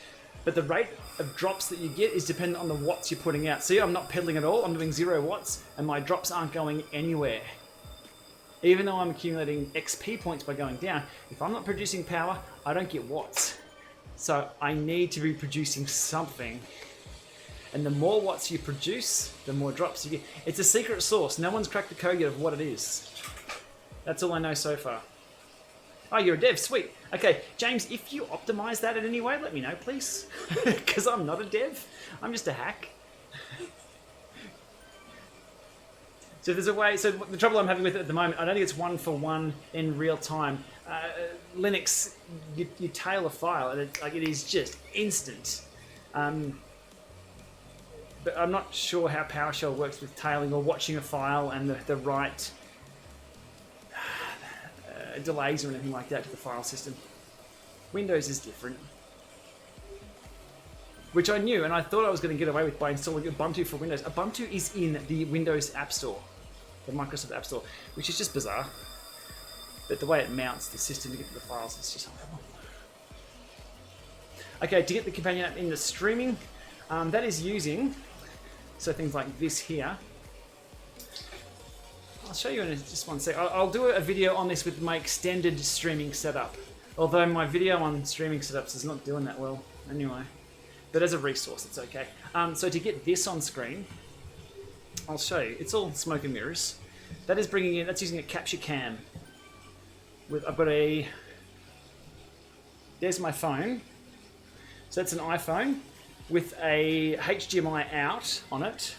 But the rate of drops that you get is dependent on the watts you're putting out. See, I'm not pedaling at all. I'm doing 0 watts, and my drops aren't going anywhere. Even though I'm accumulating XP points by going down, if I'm not producing power, I don't get watts. So I need to be producing something. And the more watts you produce, the more drops you get. It's a secret sauce. No one's cracked the code yet of what it is. That's all I know so far. Oh, you're a dev, sweet. Okay, James, if you optimize that in any way, let me know, please. Because I'm not a dev, I'm just a hack. So there's a way, so the trouble I'm having with it at the moment, I don't think it's 1-for-1 in real time. Linux, you tail a file and it is just instant. But I'm not sure how PowerShell works with tailing or watching a file and the right delays or anything like that to the file system. Windows is different. Which I knew, and I thought I was going to get away with by installing Ubuntu for Windows. Ubuntu is in the Windows App Store, the Microsoft App Store, which is just bizarre. But the way it mounts the system to get to the files is just horrible. Okay, to get the companion app in the streaming, that is using, so things like this here. I'll show you in just one sec. I'll do a video on this with my extended streaming setup. Although my video on streaming setups is not doing that well anyway. But as a resource, it's okay. So to get this on screen, I'll show you. It's all smoke and mirrors. That is bringing in, that's using a capture cam. I've got there's my phone. So that's an iPhone with a HDMI out on it.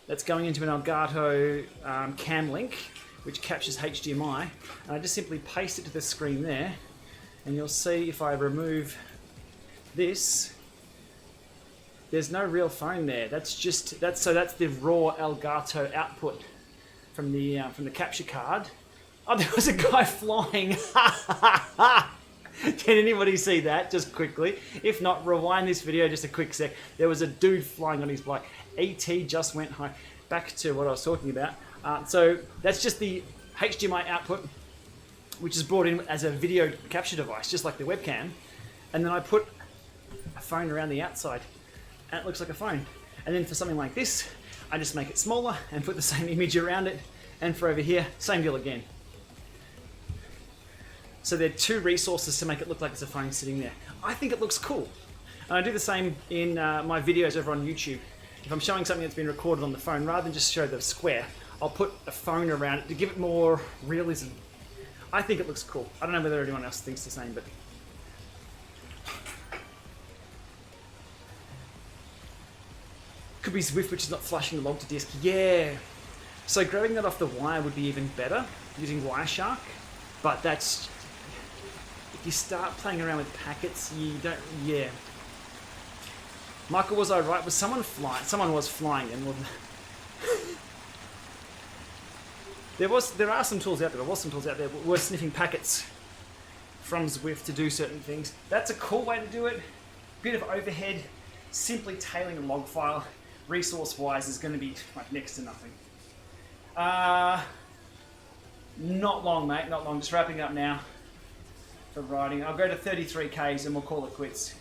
That's going into an Elgato cam link, which captures HDMI. And I just simply paste it to the screen there. And you'll see if I remove this, there's no real phone there. That's the raw Elgato output from the capture card. Oh, there was a guy flying. Can anybody see that? Just quickly. If not, rewind this video just a quick sec. There was a dude flying on his bike. ET just went home. Back to what I was talking about. So that's just the HDMI output, which is brought in as a video capture device, just like the webcam. And then I put a phone around the outside, and it looks like a phone. And then for something like this, I just make it smaller and put the same image around it. And for over here, same deal again. So there are two resources to make it look like it's a phone sitting there. I think it looks cool. And I do the same in my videos over on YouTube. If I'm showing something that's been recorded on the phone, rather than just show the square, I'll put a phone around it to give it more realism. I think it looks cool. I don't know whether anyone else thinks the same, but... Could be Zwift, which is not flushing the log to disk. Yeah. So grabbing that off the wire would be even better, using Wireshark. But that's... If you start playing around with packets, you don't... Yeah. Michael, was I right? Was someone flying? Someone was flying and wasn't... There are some tools out there. There was some tools out there that were sniffing packets from Zwift to do certain things. That's a cool way to do it. Bit of overhead. Simply tailing a log file, resource-wise, is going to be like next to nothing. Not long, mate. Not long. Just wrapping up now for riding. I'll go to 33 Ks and we'll call it quits.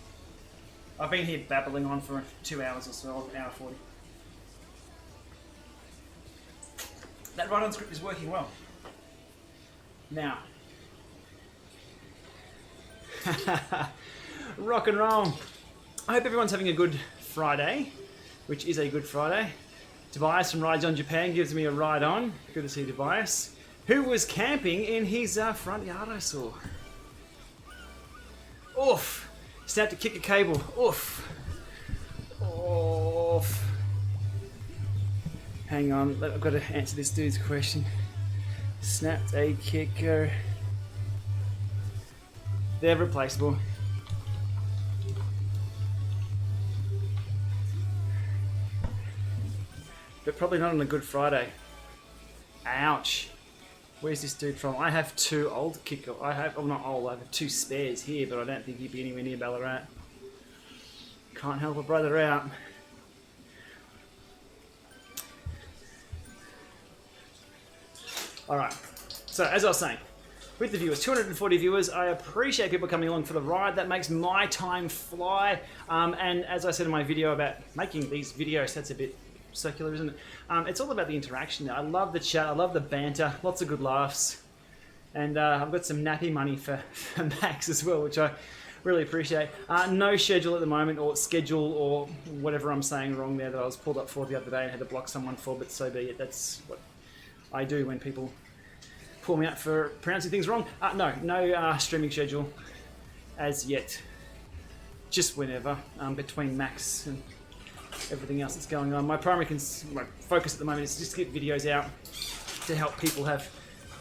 I've been here babbling on for 2 hours or so, or an hour 40. That ride-on script is working well. Now. Rock and roll. I hope everyone's having a good Friday, which is a good Friday. Tobias from Rides on Japan gives me a ride on. Good to see Tobias. Who was camping in his front yard, I saw. Oof. Snapped a Kickr cable. Oof. Oof. Hang on, I've got to answer this dude's question. Snapped a Kickr. They're replaceable. But probably not on a Good Friday. Ouch. Where's this dude from? I have two old Kickr. I'm not old, I have two spares here, but I don't think he'd be anywhere near Ballarat. Can't help a brother out. Alright, so as I was saying, with the viewers, 240 viewers, I appreciate people coming along for the ride. That makes my time fly. And as I said in my video about making these videos, that's a bit circular, isn't it? It's all about the interaction now. I love the chat, I love the banter, lots of good laughs. And I've got some nappy money for Max as well, which I really appreciate. No schedule at the moment, or schedule, or whatever I'm saying wrong there that I was pulled up for the other day and had to block someone for, but so be it. That's what I do when people call me out for pronouncing things wrong. No streaming schedule as yet. Just whenever, between Max and everything else that's going on. My primary focus at the moment is just to get videos out to help people have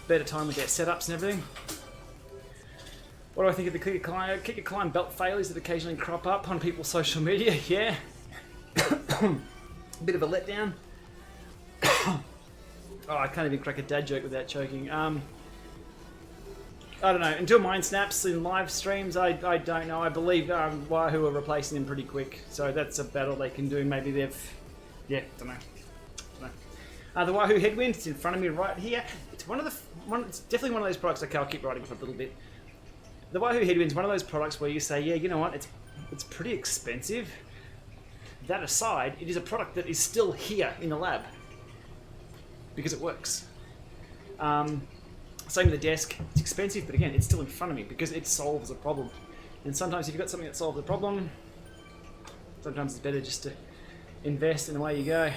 better time with their setups and everything. What do I think of the Kickr Climb belt failures that occasionally crop up on people's social media? Yeah. Bit of a letdown. Oh, I can't even crack a dad joke without choking. I don't know. Until mine snaps in live streams, I don't know. I believe Wahoo are replacing them pretty quick. So that's about all they can do. Maybe they've... Yeah, don't know. The Wahoo Headwind, it's in front of me right here. It's it's definitely one of those products. Okay, I'll keep writing for a little bit. The Wahoo Headwind's one of those products where you say, yeah, you know what, it's pretty expensive. That aside, it is a product that is still here in the lab because it works. Same with the desk. It's expensive, but again, it's still in front of me because it solves a problem. And sometimes if you've got something that solves a problem, sometimes it's better just to invest and away you go.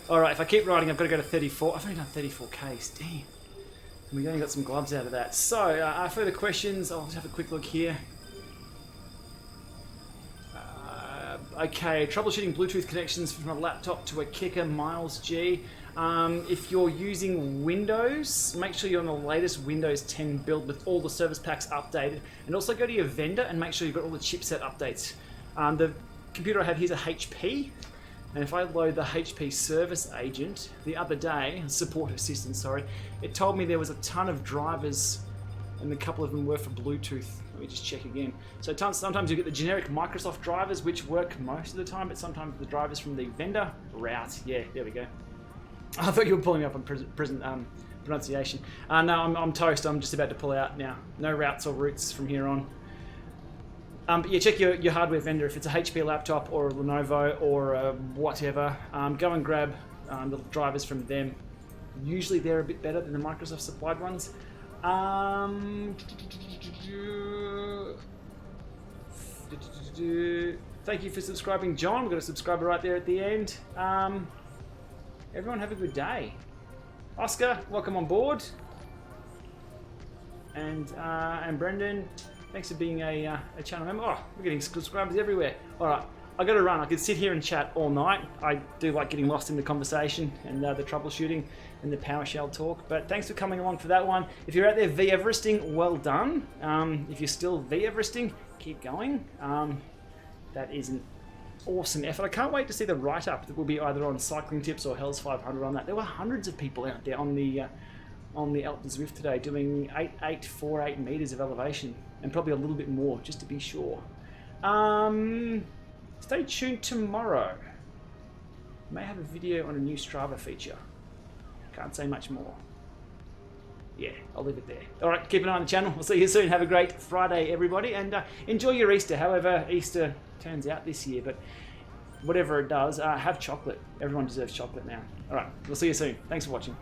Alright, if I keep writing, I've got to go to 34. I've only done 34 Ks, damn. And we've only got some gloves out of that. So, further questions, I'll just have a quick look here. Okay, troubleshooting Bluetooth connections from a laptop to a Kickr, Miles G. If you're using Windows, make sure you're on the latest Windows 10 build with all the service packs updated. And also go to your vendor and make sure you've got all the chipset updates. The computer I have here is a HP. And if I load the HP service agent the other day, support assistant, sorry, it told me there was a ton of drivers and a couple of them were for Bluetooth. Let me just check again. So sometimes you get the generic Microsoft drivers, which work most of the time, but sometimes the drivers from the vendor route. Yeah, there we go. I thought you were pulling up on pronunciation. No, I'm toast. I'm just about to pull out now. No routes or routes from here on. But yeah, check your hardware vendor. If it's a HP laptop or a Lenovo or whatever, go and grab the drivers from them. Usually they're a bit better than the Microsoft supplied ones. Thank you for subscribing, John. We've got a subscriber right there at the end. Everyone have a good day. Oscar, welcome on board. And Brendan, thanks for being a channel member. Oh, we're getting subscribers everywhere. All right, I got to run. I could sit here and chat all night. I do like getting lost in the conversation and the troubleshooting and the PowerShell talk. But thanks for coming along for that one. If you're out there Everesting, well done. If you're still Everesting, keep going. That is an awesome effort. I can't wait to see the write-up that will be either on Cycling Tips or Hell's 500 on that. There were hundreds of people out there on the Alpe Zwift today doing 848 meters of elevation and probably a little bit more just to be sure. Stay tuned tomorrow. May have a video on a new Strava feature. Can't say much more. Yeah, I'll leave it there. All right, keep an eye on the channel. We'll see you soon. Have a great Friday, everybody, and enjoy your Easter, however Easter turns out this year. But whatever it does, have chocolate. Everyone deserves chocolate now. All right, we'll see you soon. Thanks for watching.